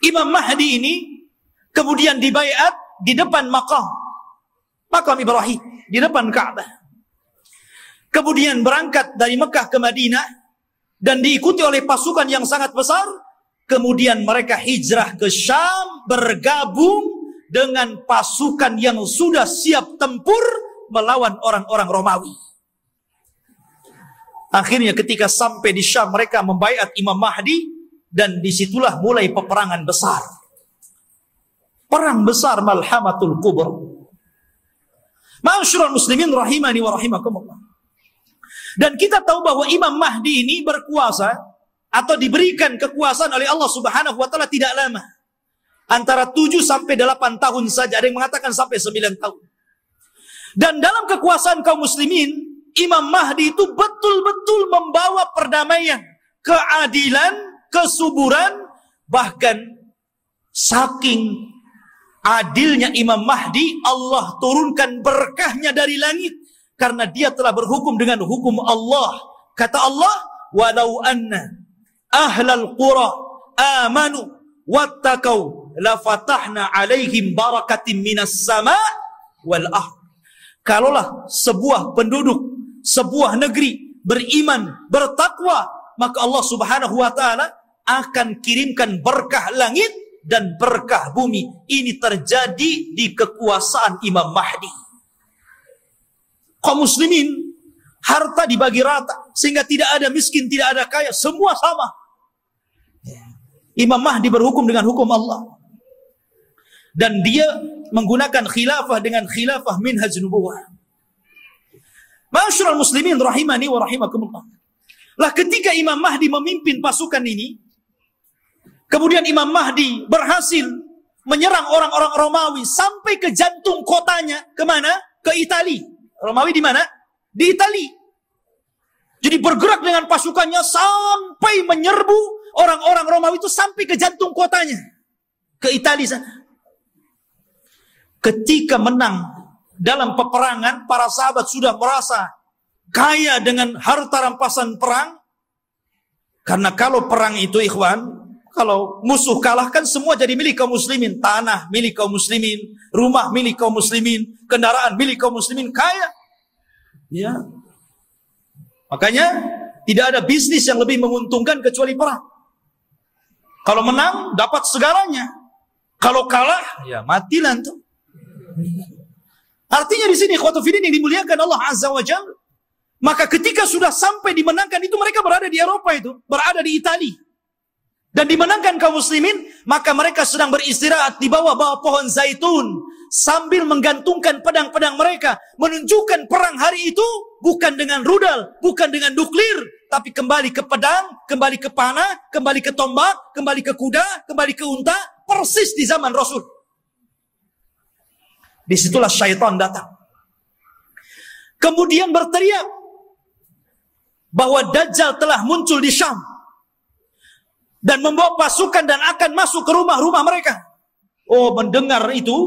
Imam Mahdi ini kemudian dibaiat di depan makam Ibrahim, di depan Ka'bah. Kemudian berangkat dari Mekah ke Madinah dan diikuti oleh pasukan yang sangat besar. Kemudian mereka hijrah ke Syam, bergabung dengan pasukan yang sudah siap tempur melawan orang-orang Romawi. Akhirnya ketika sampai di Syam, mereka membaiat Imam Mahdi, dan disitulah mulai peperangan besar. Perang besar Malhamatul Kubra. Ma'asyiral muslimin rahimani wa rahimakumullah. Dan kita tahu bahwa Imam Mahdi ini berkuasa atau diberikan kekuasaan oleh Allah Subhanahu wa taala tidak lama. Antara 7 sampai 8 tahun saja, ada yang mengatakan sampai 9 tahun. Dan dalam kekuasaan kaum muslimin, Imam Mahdi itu betul-betul membawa perdamaian, keadilan, kesuburan. Bahkan saking adilnya Imam Mahdi, Allah turunkan berkahnya dari langit, karena dia telah berhukum dengan hukum Allah. Kata Allah, walau anna ahlal qura amanu wattaqau lafatahna alaihim barakatim minas sama wal ard. Kalaulah sebuah penduduk, sebuah negeri beriman, bertakwa, maka Allah Subhanahu wa taala akan kirimkan berkah langit dan berkah bumi. Ini terjadi di kekuasaan Imam Mahdi. Kaum muslimin, harta dibagi rata sehingga tidak ada miskin, tidak ada kaya, semua sama. Imam Mahdi berhukum dengan hukum Allah. Dan dia menggunakan khilafah dengan khilafah minhaj nubuwah. Ma'asyiral muslimin rahimani wa rahimakumullah. Lah ketika Imam Mahdi memimpin pasukan ini, kemudian Imam Mahdi berhasil menyerang orang-orang Romawi sampai ke jantung kotanya. Kemana? Ke Itali. Romawi di mana? Di Itali. Jadi bergerak dengan pasukannya sampai menyerbu orang-orang Romawi itu sampai ke jantung kotanya. Ke Itali sana. Ketika menang dalam peperangan, para sahabat sudah merasa kaya dengan harta rampasan perang. Karena kalau perang itu ikhwan, kalau musuh kalah kan semua jadi milik kaum muslimin. Tanah milik kaum muslimin, rumah milik kaum muslimin, kendaraan milik kaum muslimin, kaya. Ya. Makanya tidak ada bisnis yang lebih menguntungkan kecuali perang. Kalau menang dapat segalanya. Kalau kalah ya matilah tuh. Artinya di sini ikhwatu fiddin yang dimuliakan Allah Azza wa Jalla, maka ketika sudah sampai dimenangkan itu, mereka berada di Eropa itu, berada di Itali. dan dimenangkan kaum muslimin, maka mereka sedang beristirahat di bawah pohon zaitun sambil menggantungkan pedang-pedang mereka, menunjukkan perang hari itu bukan dengan rudal, bukan dengan nuklir, tapi kembali ke pedang, kembali ke panah, kembali ke tombak, kembali ke kuda, kembali ke unta, persis di zaman Rasul. Disitulah syaitan datang. Kemudian berteriak bahwa Dajjal telah muncul di Syam dan membawa pasukan dan akan masuk ke rumah-rumah mereka. Oh, mendengar itu,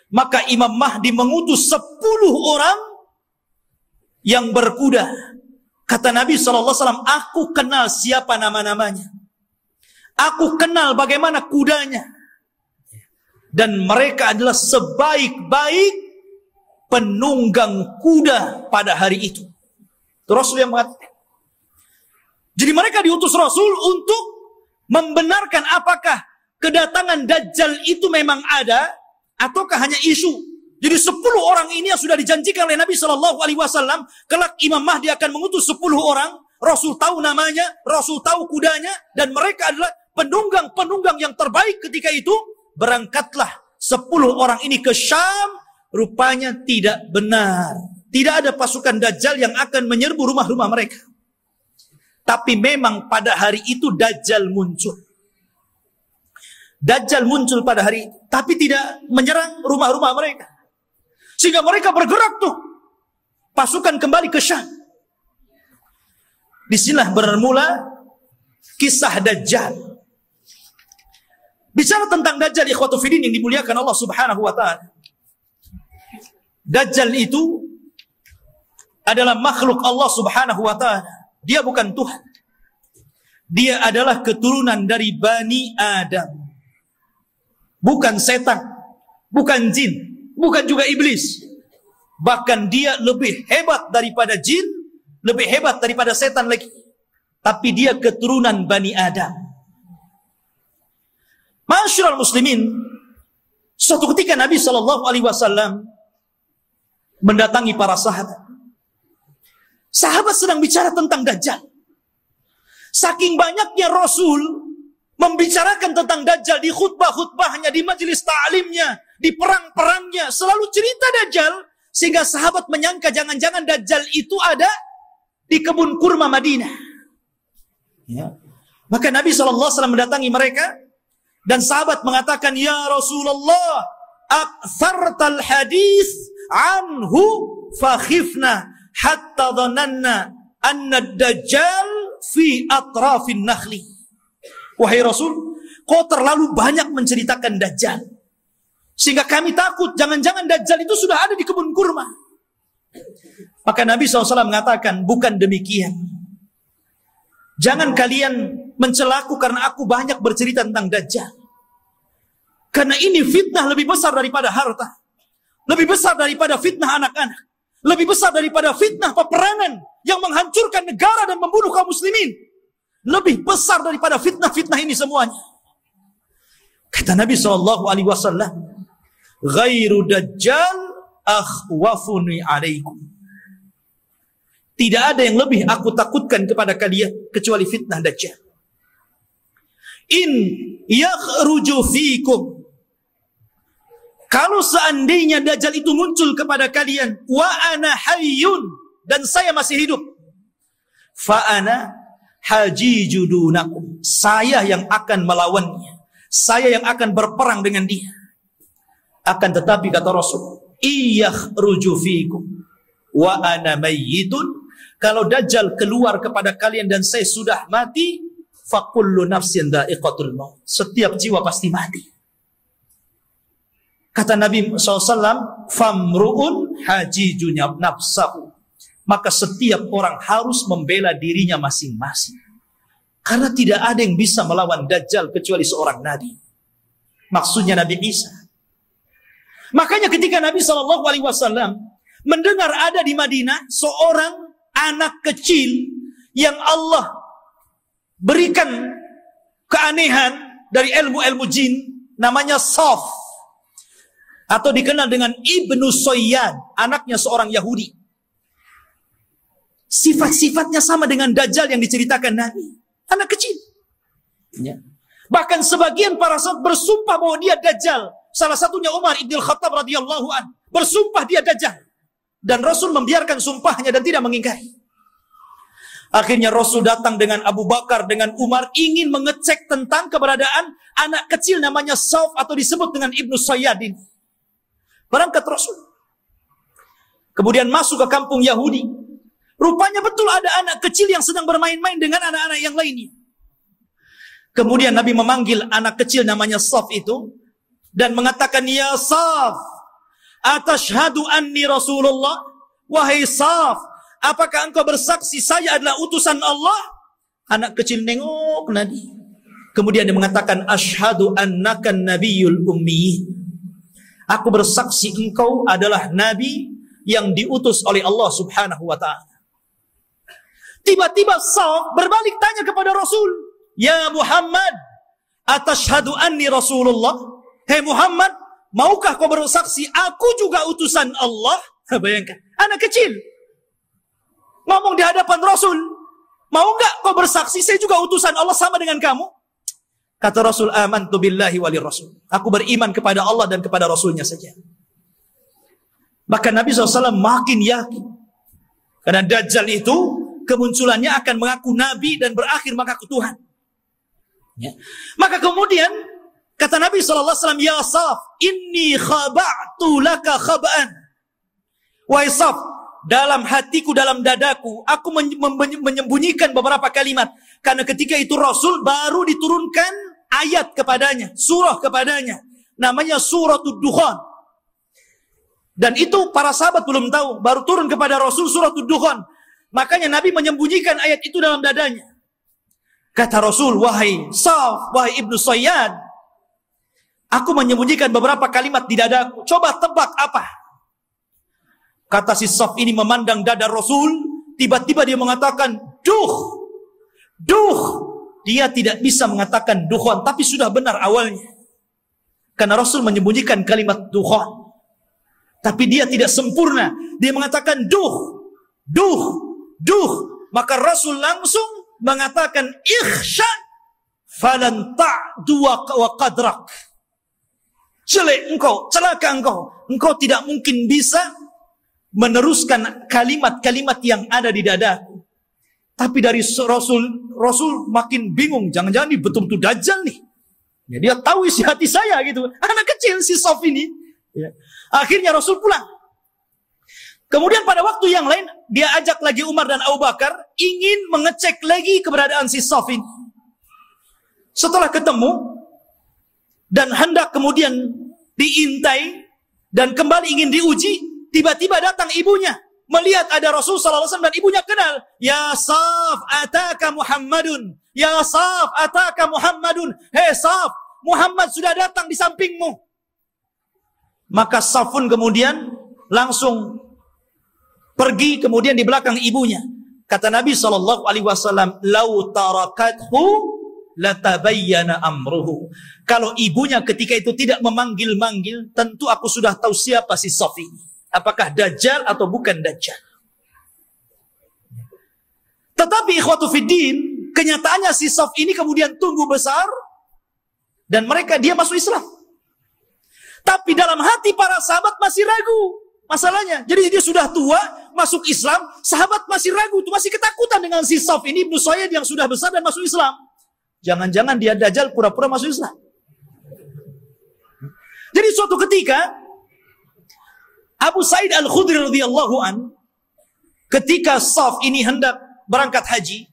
maka Imam Mahdi mengutus 10 orang yang berkuda. Kata Nabi SAW, aku kenal siapa nama-namanya. Aku kenal bagaimana kudanya. Dan mereka adalah sebaik-baik penunggang kuda pada hari itu. Itu Rasul yang mengatakan. Jadi mereka diutus Rasul untuk membenarkan apakah kedatangan Dajjal itu memang ada ataukah hanya isu. Jadi 10 orang ini yang sudah dijanjikan oleh Nabi SAW, kelak Imam Mahdi akan mengutus 10 orang, Rasul tahu namanya, Rasul tahu kudanya, dan mereka adalah penunggang-penunggang yang terbaik ketika itu. Berangkatlah 10 orang ini ke Syam. Rupanya tidak benar. Tidak ada pasukan Dajjal yang akan menyerbu rumah-rumah mereka. Tapi memang pada hari itu Dajjal muncul. Dajjal muncul pada hari itu, tapi tidak menyerang rumah-rumah mereka. Sehingga mereka bergerak tuh. Pasukan kembali ke Syam. Disinilah bermula kisah Dajjal. Bicara tentang Dajjal, ikhwatu fiddin yang dimuliakan Allah Subhanahu wa ta'ala. Dajjal itu adalah makhluk Allah Subhanahu wa ta'ala. Dia bukan Tuhan. Dia adalah keturunan dari Bani Adam. Bukan setan, bukan jin, bukan juga iblis. Bahkan dia lebih hebat daripada jin, lebih hebat daripada setan lagi. Tapi dia keturunan Bani Adam. Ma'asyiral muslimin, suatu ketika Nabi SAW mendatangi para sahabat. Sahabat sedang bicara tentang Dajjal. Saking banyaknya Rasul membicarakan tentang Dajjal di khutbah-khutbahnya, di majelis ta'limnya, di perang-perangnya, selalu cerita Dajjal, sehingga sahabat menyangka jangan-jangan Dajjal itu ada di kebun kurma Madinah. Ya. Maka Nabi SAW mendatangi mereka, dan sahabat mengatakan, ya Rasulullah, aktsartal hadis anhu fakhifna hatta dhananna anna Dajjal fi atrafin nakhli. Wahai Rasul, kau terlalu banyak menceritakan Dajjal, sehingga kami takut jangan-jangan Dajjal itu sudah ada di kebun kurma. Maka Nabi SAW mengatakan, bukan demikian. Jangan kalian mencelaku karena aku banyak bercerita tentang Dajjal. Karena ini fitnah lebih besar daripada harta. Lebih besar daripada fitnah anak-anak. Lebih besar daripada fitnah peperangan yang menghancurkan negara dan membunuh kaum muslimin. Lebih besar daripada fitnah-fitnah ini semuanya. Kata Nabi SAW, ghairu Dajjal akhwafuni alaikum. Tidak ada yang lebih aku takutkan kepada kalian kecuali fitnah Dajjal. In yakhruju fikum, kalau seandainya Dajjal itu muncul kepada kalian, wa ana hayyun, dan saya masih hidup, fa ana hajiju dunakum, saya yang akan melawannya, saya yang akan berperang dengan dia. Akan tetapi kata Rasul, iyakhruju fikum wa ana mayyitun, kalau Dajjal keluar kepada kalian dan saya sudah mati, fa kullu nafsin dha'iqatul maut, setiap jiwa pasti mati. Kata Nabi SAW, famru'un hajijunya nafsahu, maka setiap orang harus membela dirinya masing-masing. Karena tidak ada yang bisa melawan Dajjal kecuali seorang Nabi. Maksudnya Nabi Isa. Makanya ketika Nabi SAW mendengar ada di Madinah seorang anak kecil yang Allah berikan keanehan dari ilmu-ilmu jin, namanya Saf, atau dikenal dengan Ibnu Soyyad, anaknya seorang Yahudi. Sifat-sifatnya sama dengan Dajjal yang diceritakan Nabi. Anak kecil Ya. Bahkan sebagian para sahabat bersumpah bahwa dia Dajjal. Salah satunya Umar ibn Khattab radhiyallahu an bersumpah dia Dajjal. Dan Rasul membiarkan sumpahnya dan tidak mengingkari. Akhirnya Rasul datang dengan Abu Bakar, dengan Umar, ingin mengecek tentang keberadaan anak kecil namanya Sauf atau disebut dengan Ibnu Sayyadin. Berangkat Rasul. Kemudian masuk ke kampung Yahudi. Rupanya betul ada anak kecil yang sedang bermain-main dengan anak-anak yang lainnya. Kemudian Nabi memanggil anak kecil namanya Sauf itu dan mengatakan, "Ya Sauf, atashhadu anni Rasulullah?" Wahai Sauf, apakah engkau bersaksi saya adalah utusan Allah? Anak kecil nengok Nabi. Kemudian dia mengatakan, "Asyhadu annaka nabiyul ummi." Aku bersaksi engkau adalah nabi yang diutus oleh Allah Subhanahu wa taala. Tiba-tiba Sauf berbalik tanya kepada Rasul, "Ya Muhammad, atashhadu anni Rasulullah?" Hei Muhammad, maukah kau bersaksi aku juga utusan Allah? Bayangkan, anak kecil ngomong di hadapan Rasul, mau enggak kau bersaksi saya juga utusan Allah sama dengan kamu? Kata Rasul, "Amantu billahi walir Rasul." Aku beriman kepada Allah dan kepada Rasulnya saja. Maka Nabi SAW makin yakin. Karena Dajjal itu kemunculannya akan mengaku Nabi dan berakhir mengaku Tuhan. Ya. Maka kemudian kata Nabi SAW, "Ya Sauf, inni khaba'tu laka khaba'an." Wahai Sauf, dalam hatiku, dalam dadaku, aku menyembunyikan beberapa kalimat. Karena ketika itu Rasul baru diturunkan ayat kepadanya, surah kepadanya. Namanya Suratul Dukhan. Dan itu para sahabat belum tahu, baru turun kepada Rasul Suratul Dukhan. Makanya Nabi menyembunyikan ayat itu dalam dadanya. Kata Rasul, "Wahai Sauf, wahai Ibnu Sayyad, aku menyembunyikan beberapa kalimat di dadaku. Coba tebak apa?" Kata si Sauf ini memandang dada Rasul, tiba-tiba dia mengatakan, "Duh, duh." Dia tidak bisa mengatakan dukhan, tapi sudah benar awalnya. Karena Rasul menyembunyikan kalimat dukhan. Tapi dia tidak sempurna. Dia mengatakan duh, duh, duh. Maka Rasul langsung mengatakan, "Ikhsha falan ta'du wa qadrak." Jelek engkau, celaka engkau. Engkau tidak mungkin bisa meneruskan kalimat-kalimat yang ada di dadaku. Tapi dari Rasul makin bingung. Jangan-jangan ini betul-betul Dajjal nih. Ya, dia tahu isi hati saya gitu. Anak kecil si Sauf ini. Ya. Akhirnya Rasul pulang. Kemudian pada waktu yang lain, dia ajak lagi Umar dan Abu Bakar ingin mengecek lagi keberadaan si Sauf ini. Setelah ketemu dan hendak kemudian diintai dan kembali ingin diuji, tiba-tiba datang ibunya, melihat ada Rasul sallallahu alaihi wasallam dan ibunya kenal. "Ya Sauf, ataka Muhammadun. Ya Sauf, ataka Muhammadun." "Hei Sauf, Muhammad sudah datang di sampingmu." Maka Sauf pun kemudian langsung pergi kemudian di belakang ibunya. Kata Nabi sallallahu alaihi wasallam, "Lau tarakathu latabayyana amruhu." Kalau ibunya ketika itu tidak memanggil-manggil, tentu aku sudah tahu siapa si Sauf ini. Apakah Dajjal atau bukan Dajjal. Tetapi ikhwatu fiddin, kenyataannya si Sauf ini kemudian tumbuh besar dan dia masuk Islam. Tapi dalam hati para sahabat masih ragu masalahnya. Jadi dia sudah tua, masuk Islam, sahabat masih ragu, masih ketakutan dengan si Sauf ini, Ibnu Sayyad yang sudah besar dan masuk Islam. Jangan-jangan dia Dajjal pura-pura masuk Islam. Jadi suatu ketika Abu Sa'id Al-Khudri radhiyallahu an, ketika Sauf ini hendak berangkat haji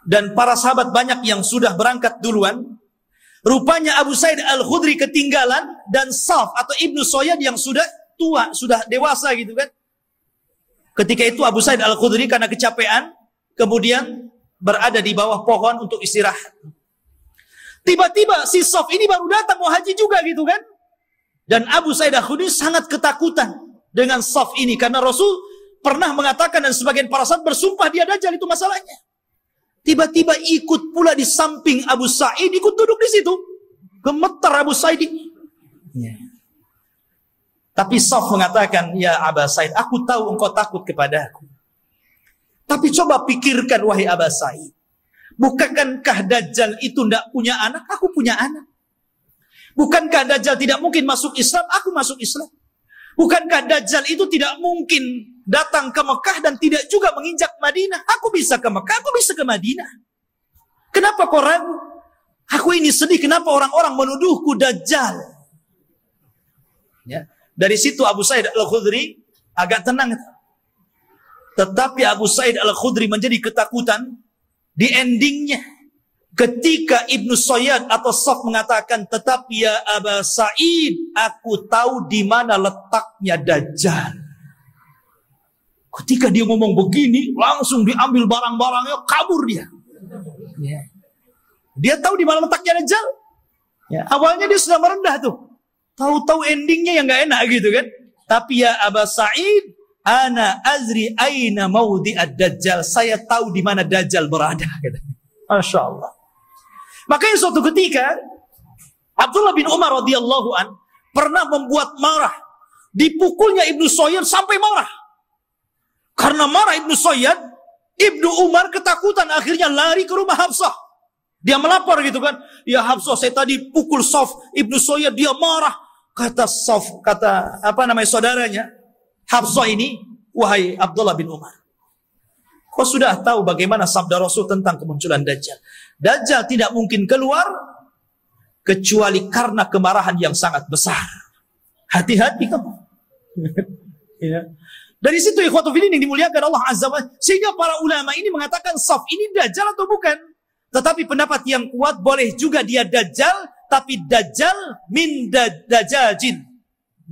dan para sahabat banyak yang sudah berangkat duluan, rupanya Abu Sa'id Al-Khudri ketinggalan dan Sauf atau Ibnu Sayyad yang sudah tua, sudah dewasa gitu kan. Ketika itu Abu Sa'id Al-Khudri karena kecapean kemudian berada di bawah pohon untuk istirahat. Tiba-tiba si Sauf ini baru datang mau haji juga gitu kan. Dan Abu Sa'id Al-Khudri sangat ketakutan dengan Sauf ini. Karena Rasul pernah mengatakan dan sebagian para sahabat bersumpah dia Dajjal, itu masalahnya. Tiba-tiba ikut pula di samping Abu Sa'id, ikut duduk di situ. Gemetar Abu Sa'id ini. Ya. Tapi Sauf mengatakan, "Ya Abu Sa'id, aku tahu engkau takut kepada aku. Tapi coba pikirkan wahai Abu Sa'id. Bukankah Dajjal itu tidak punya anak? Aku punya anak. Bukankah Dajjal tidak mungkin masuk Islam? Aku masuk Islam. Bukankah Dajjal itu tidak mungkin datang ke Mekah dan tidak juga menginjak Madinah? Aku bisa ke Mekah, aku bisa ke Madinah. Kenapa kau ragu? Aku ini sedih, kenapa orang-orang menuduhku Dajjal? Ya. Dari situ Abu Sa'id Al-Khudri agak tenang. Tetapi Abu Sa'id Al-Khudri menjadi ketakutan di endingnya. Ketika Ibnu Sayyad atau Saf mengatakan, tetapi ya Aba Sa'id, aku tahu di mana letaknya Dajjal. Ketika dia ngomong begini, langsung diambil barang-barangnya, kabur dia. Ya. Dia tahu di mana letaknya Dajjal. Ya. Awalnya dia sudah merendah tuh. Tahu-tahu endingnya yang gak enak gitu kan. Tapi ya Aba Sa'id, ana azri aina maudi ad-Dajjal. Saya tahu di mana Dajjal berada. Masya Allah. Makanya suatu ketika Abdullah bin Umar radhiyallahu an pernah membuat marah, dipukulnya Ibnu Sayyad sampai marah. Karena marah Ibnu Sayyad, Ibnu Umar ketakutan, akhirnya lari ke rumah Hafsah. Dia melapor gitu kan, ya Hafsah, saya tadi pukul Saf, Ibnu Sayyad, dia marah. Kata Saf, kata saudaranya Hafsah ini, wahai Abdullah bin Umar, kau sudah tahu bagaimana sabda Rasul tentang kemunculan Dajjal. Dajjal tidak mungkin keluar kecuali karena kemarahan yang sangat besar. Hati-hati kamu. Ya. Dari situ ikhwatu fillah yang dimuliakan Allah Azza wa Jalla, sehingga para ulama ini mengatakan Saf ini Dajjal atau bukan. Tetapi pendapat yang kuat, boleh juga dia Dajjal, tapi Dajjal min Dajjajin.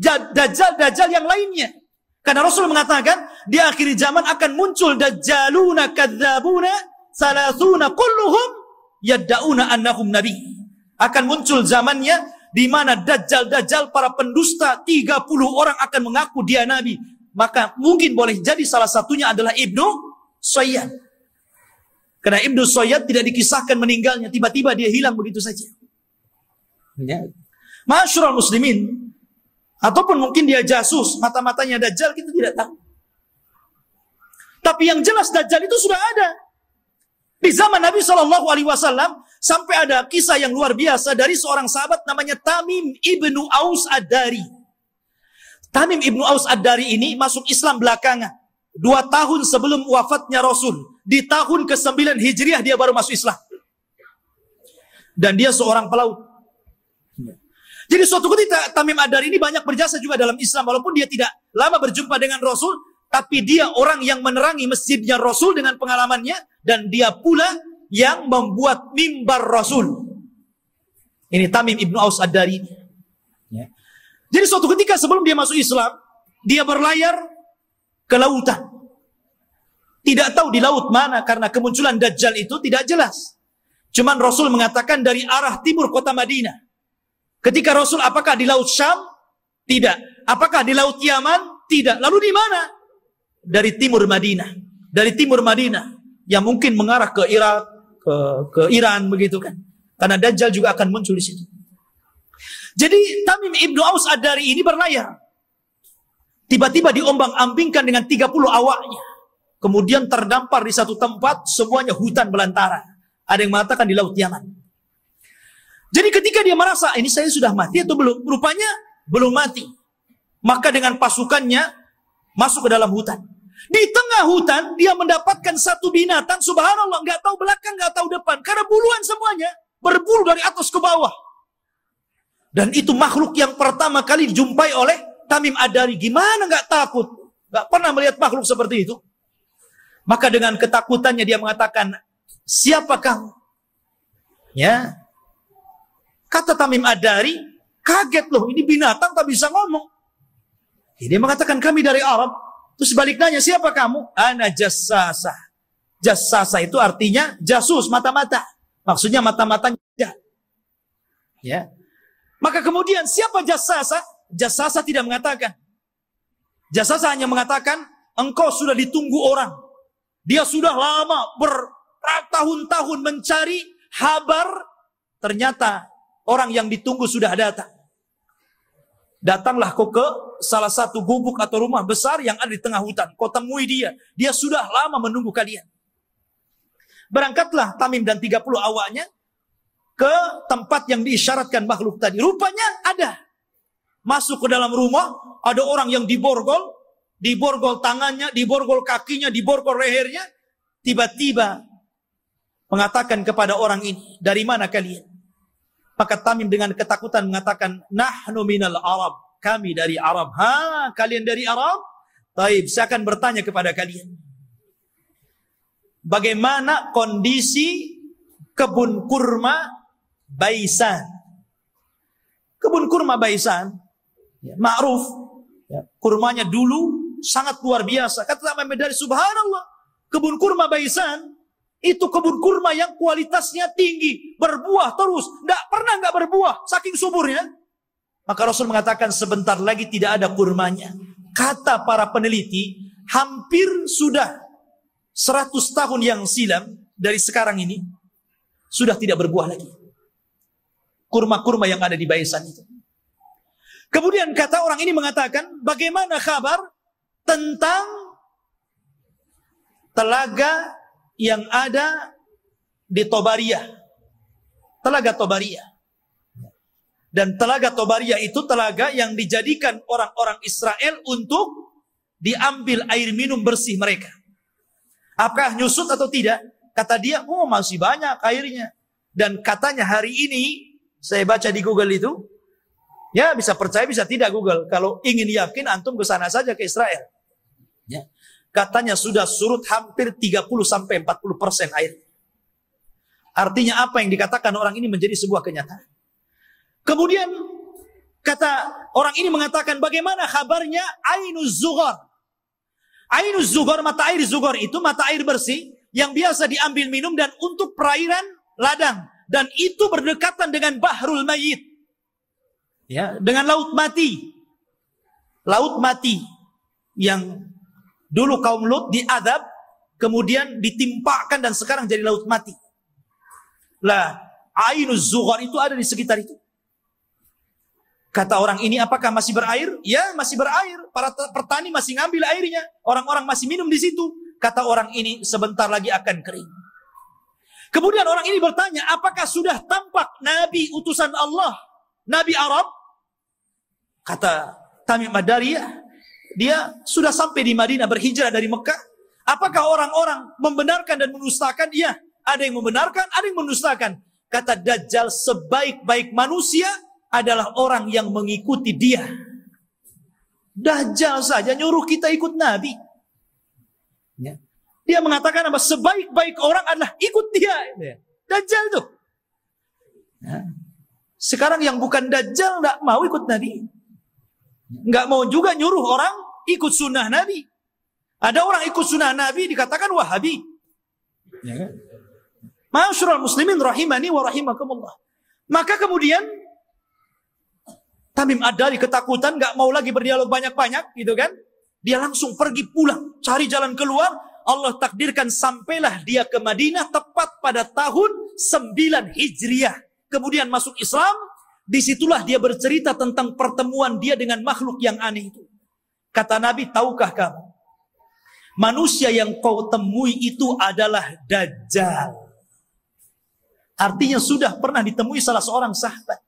Dajjal yang lainnya. Karena Rasul mengatakan di akhir zaman akan muncul dajjaluna kadzabuna salasuna kulluhum yad'una annahum nabi. Akan muncul zamannya di mana dajjal para pendusta 30 orang akan mengaku dia nabi. Maka mungkin boleh jadi salah satunya adalah Ibnu Sayyad. Karena Ibnu Sayyad tidak dikisahkan meninggalnya, tiba-tiba dia hilang begitu saja. Ya. Ma'asyiral muslimin, ataupun mungkin dia jasus, mata-matanya Dajjal, kita tidak tahu. Tapi yang jelas Dajjal itu sudah ada. Di zaman Nabi SAW, sampai ada kisah yang luar biasa dari seorang sahabat namanya Tamim ibnu Aus Ad-Dari. Tamim ibnu Aus Ad-Dari ini masuk Islam belakangan. 2 tahun sebelum wafatnya Rasul. Di tahun ke-9 Hijriah dia baru masuk Islam. Dan dia seorang pelaut. Jadi suatu ketika Tamim Ad-Dari ini banyak berjasa juga dalam Islam. Walaupun dia tidak lama berjumpa dengan Rasul, tapi dia orang yang menerangi masjidnya Rasul dengan pengalamannya. Dan dia pula yang membuat mimbar Rasul. Ini Tamim ibnu Aus Ad-Dari. Ya. Jadi suatu ketika sebelum dia masuk Islam, dia berlayar ke lautan. Tidak tahu di laut mana, karena kemunculan Dajjal itu tidak jelas. Cuman Rasul mengatakan dari arah timur kota Madinah. Ketika Rasul, apakah di Laut Syam? Tidak. Apakah di Laut Yaman? Tidak. Lalu di mana? Dari timur Madinah. Dari timur Madinah. Yang mungkin mengarah ke Irak, ke Iran, begitu kan. Karena Dajjal juga akan muncul di situ. Jadi Tamim ibnu Aus Ad-Dari ini berlayar. Tiba-tiba diombang-ambingkan dengan 30 awaknya. Kemudian terdampar di satu tempat, semuanya hutan belantara. Ada yang mengatakan di Laut Yaman. Jadi ketika dia merasa, ini saya sudah mati atau belum? Rupanya belum mati. Maka dengan pasukannya masuk ke dalam hutan. Di tengah hutan dia mendapatkan satu binatang, subhanallah, nggak tahu belakang, nggak tahu depan. Karena buluan semuanya, berbulu dari atas ke bawah. Dan itu makhluk yang pertama kali dijumpai oleh Tamim Ad-Dari. Gimana nggak takut? Nggak pernah melihat makhluk seperti itu. Maka dengan ketakutannya dia mengatakan, siapa kamu? Ya. Kata Tamim Ad-Dari, kaget loh, ini binatang tak bisa ngomong. Dia mengatakan kami dari Arab. Terus balik nanya, siapa kamu? Ana jassasa. Jassasa itu artinya jasus, mata-mata. Maksudnya mata-matanya. Ya. Maka kemudian siapa jassasa? Jassasa tidak mengatakan. Jassasa hanya mengatakan, engkau sudah ditunggu orang. Dia sudah lama bertahun-tahun mencari kabar. Ternyata orang yang ditunggu sudah datang. Datanglah kau ke salah satu gubuk atau rumah besar yang ada di tengah hutan. Kau temui dia. Dia sudah lama menunggu kalian. Berangkatlah Tamim dan 30 awaknya ke tempat yang diisyaratkan makhluk tadi. Rupanya ada. Masuk ke dalam rumah, ada orang yang diborgol tangannya, diborgol kakinya, diborgol lehernya. Tiba-tiba mengatakan kepada orang ini, dari mana kalian? Maka Tamim dengan ketakutan mengatakan, nahnu minal Arab. Kami dari Arab. Ha, kalian dari Arab? Taib, saya akan bertanya kepada kalian. Bagaimana kondisi kebun kurma Baisan? Kebun kurma Baisan, ya, ma'ruf, ya, kurmanya dulu sangat luar biasa. Kata Imam Madari, subhanallah, kebun kurma Baisan itu kebun kurma yang kualitasnya tinggi, berbuah terus, nggak berbuah, saking suburnya. Maka Rasul mengatakan sebentar lagi tidak ada kurmanya. Kata para peneliti, hampir sudah 100 tahun yang silam dari sekarang ini sudah tidak berbuah lagi. Kurma-kurma yang ada di Baisan itu. Kemudian kata orang ini mengatakan, bagaimana kabar tentang telaga yang ada di Tobariyah? Telaga Tobariyah. Dan telaga Tobariyah itu telaga yang dijadikan orang-orang Israel untuk diambil air minum bersih mereka. Apakah nyusut atau tidak? Kata dia, oh masih banyak airnya. Dan katanya hari ini, saya baca di Google itu, ya bisa percaya bisa tidak Google. Kalau ingin yakin antum ke sana saja ke Israel. Ya. Katanya sudah surut hampir 30-40% air. Artinya apa yang dikatakan orang ini menjadi sebuah kenyataan. Kemudian kata orang ini mengatakan bagaimana kabarnya Ainuz Zughar. Ainuz Zughar, mata air Zughar itu mata air bersih yang biasa diambil minum dan untuk perairan ladang. Dan itu berdekatan dengan Bahrul Mayyit. Ya, dengan laut mati. Laut mati yang dulu kaum Lut diadab, kemudian ditimpakan dan sekarang jadi laut mati. Lah, Ainuz Zughar itu ada di sekitar itu. Kata orang ini, apakah masih berair? Ya, masih berair. Para petani masih ngambil airnya. Orang-orang masih minum di situ. Kata orang ini, sebentar lagi akan kering. Kemudian orang ini bertanya, apakah sudah tampak Nabi utusan Allah? Nabi Arab? Kata Tamim Ad-Dari, dia sudah sampai di Madinah, berhijrah dari Mekah. Apakah orang-orang membenarkan dan mendustakan? Iya, ada yang membenarkan, ada yang mendustakan. Kata Dajjal, sebaik-baik manusia adalah orang yang mengikuti dia. Dajjal saja nyuruh kita ikut Nabi. Ya. Dia mengatakan apa? Sebaik-baik orang adalah ikut dia. Dajjal tuh. Ya. Sekarang yang bukan Dajjal nggak mau ikut Nabi. Nggak mau juga nyuruh orang ikut sunnah Nabi. Ada orang ikut sunnah Nabi dikatakan Wahabi. Ya. Ma'asyiral muslimin rahimani wa rahimakumullah. Maka kemudian Tamim Ad-Dari ketakutan, nggak mau lagi berdialog banyak-banyak, gitu kan? Dia langsung pergi pulang, cari jalan keluar. Allah takdirkan sampailah dia ke Madinah tepat pada tahun 9 Hijriah. Kemudian masuk Islam, disitulah dia bercerita tentang pertemuan dia dengan makhluk yang aneh itu. Kata Nabi, tahukah kamu? Manusia yang kau temui itu adalah Dajjal. Artinya sudah pernah ditemui salah seorang sahabat.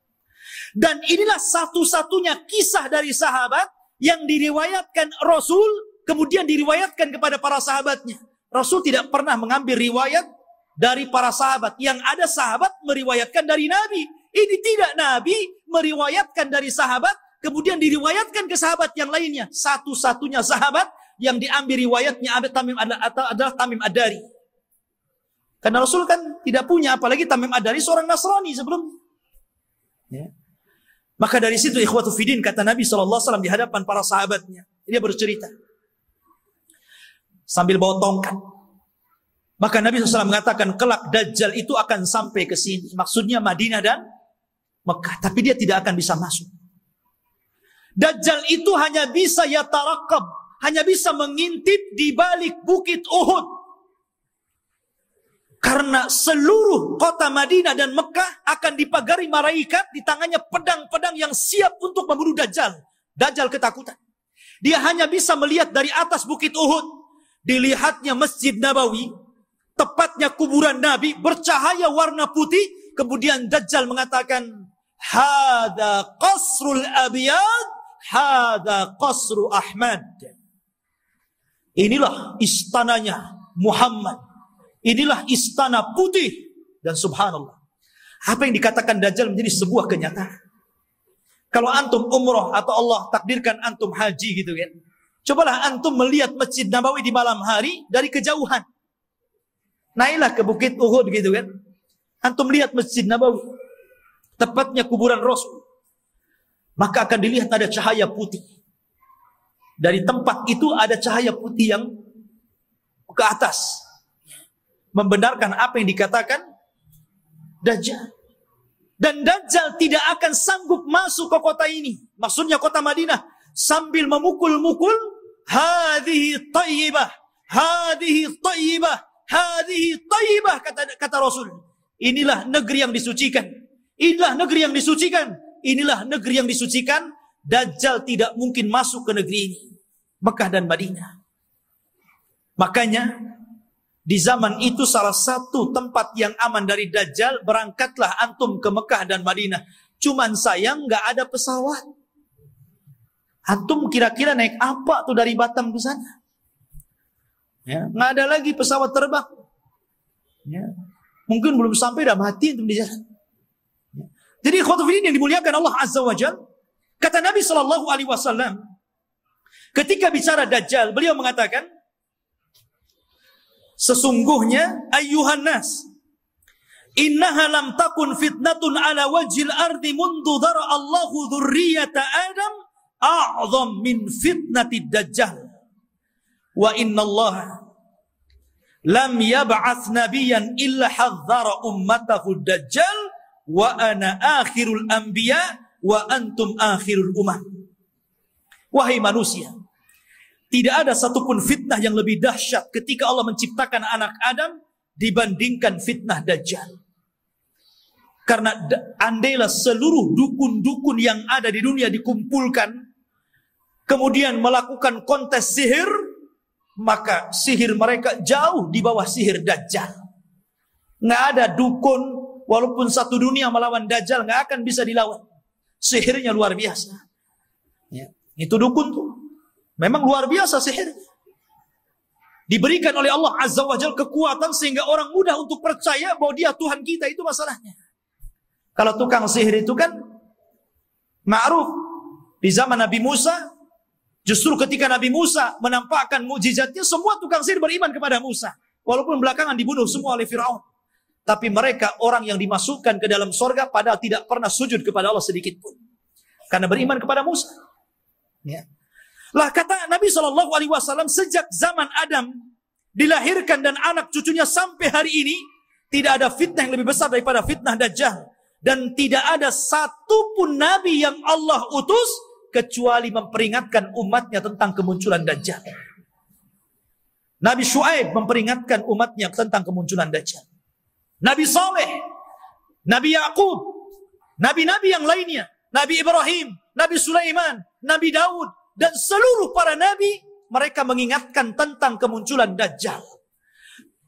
Dan inilah satu-satunya kisah dari sahabat yang diriwayatkan Rasul, kemudian diriwayatkan kepada para sahabatnya. Rasul tidak pernah mengambil riwayat dari para sahabat. Yang ada sahabat meriwayatkan dari Nabi. Ini tidak, Nabi meriwayatkan dari sahabat, kemudian diriwayatkan ke sahabat yang lainnya. Satu-satunya sahabat yang diambil riwayatnya adalah Tamim Ad-Dari. Karena Rasul kan tidak punya, apalagi Tamim Ad-Dari seorang Nasrani sebelumnya. Ya. Maka dari situ ikhwatu fiddin, kata Nabi SAW di hadapan para sahabatnya. Dia bercerita. Sambil bawa tongkat. Maka Nabi SAW mengatakan, kelak Dajjal itu akan sampai ke sini. Maksudnya Madinah dan Mekah. Tapi dia tidak akan bisa masuk. Dajjal itu hanya bisa yatarakab. Hanya bisa mengintip di balik bukit Uhud. Karena seluruh kota Madinah dan Mekah akan dipagari malaikat, di tangannya pedang-pedang yang siap untuk membunuh Dajjal. Dajjal ketakutan. Dia hanya bisa melihat dari atas bukit Uhud. Dilihatnya Masjid Nabawi, tepatnya kuburan Nabi, bercahaya warna putih. Kemudian Dajjal mengatakan, hada qasrul abiyad, hada qasru Ahmad. Inilah istananya Muhammad. Inilah istana putih. Dan subhanallah, apa yang dikatakan Dajjal menjadi sebuah kenyataan. Kalau antum umroh atau Allah takdirkan antum haji gitu kan, cobalah antum melihat Masjid Nabawi di malam hari dari kejauhan. Naiklah ke Bukit Uhud gitu kan, antum lihat Masjid Nabawi, tepatnya kuburan Rasul, maka akan dilihat ada cahaya putih. Dari tempat itu ada cahaya putih yang ke atas, membenarkan apa yang dikatakan Dajjal. Dan Dajjal tidak akan sanggup masuk ke kota ini, maksudnya kota Madinah, sambil memukul-mukul, hadhihi tayyibah, hadhihi tayyibah, hadhihi tayyibah, kata Rasul. Inilah negeri yang disucikan. Inilah negeri yang disucikan. Inilah negeri yang disucikan. Dajjal tidak mungkin masuk ke negeri ini, Mekah dan Madinah. Makanya di zaman itu salah satu tempat yang aman dari Dajjal, berangkatlah antum ke Mekah dan Madinah. Cuman sayang nggak ada pesawat. Antum kira-kira naik apa tuh dari Batam ke sana? Ya, nggak ada lagi pesawat terbang. Ya, mungkin belum sampai udah mati antum di jalan. Ya. Jadi khotbah yang dimuliakan Allah Azza wa Jalla, kata Nabi Shallallahu Alaihi Wasallam, ketika bicara Dajjal, beliau mengatakan, sesungguhnya ayyuhan nas, innaha lam takun fitnatun ala wajhil ardi mundu dara Allahu dzurriyyata Adam a'zam min fitnati Dajjal. Wa inna Allah lam yab'ats nabiyyan illa hadzara ummatahu Dajjal wa ana akhirul anbiya wa antum akhirul umam. Wahai manusia, tidak ada satupun fitnah yang lebih dahsyat ketika Allah menciptakan anak Adam dibandingkan fitnah Dajjal. Karena andailah seluruh dukun-dukun yang ada di dunia dikumpulkan, kemudian melakukan kontes sihir, maka sihir mereka jauh di bawah sihir Dajjal. Nggak ada dukun, walaupun satu dunia melawan Dajjal, nggak akan bisa dilawan. Sihirnya luar biasa. Ya, itu dukun tuh. Memang luar biasa sihir. Diberikan oleh Allah Azza wa Jalla kekuatan sehingga orang mudah untuk percaya bahwa dia Tuhan kita, itu masalahnya. Kalau tukang sihir itu kan ma'ruf. Di zaman Nabi Musa, justru ketika Nabi Musa menampakkan mukjizatnya, semua tukang sihir beriman kepada Musa. Walaupun belakangan dibunuh semua oleh Firaun. Tapi mereka orang yang dimasukkan ke dalam sorga padahal tidak pernah sujud kepada Allah sedikit pun. Karena beriman kepada Musa. Ya. Lah kata Nabi SAW, sejak zaman Adam dilahirkan dan anak cucunya sampai hari ini, tidak ada fitnah yang lebih besar daripada fitnah Dajjal. Dan tidak ada satupun Nabi yang Allah utus kecuali memperingatkan umatnya tentang kemunculan Dajjal. Nabi Syuaib memperingatkan umatnya tentang kemunculan Dajjal. Nabi Saleh, Nabi Yakub, Nabi-Nabi yang lainnya, Nabi Ibrahim, Nabi Sulaiman, Nabi Daud, dan seluruh para Nabi, mereka mengingatkan tentang kemunculan Dajjal.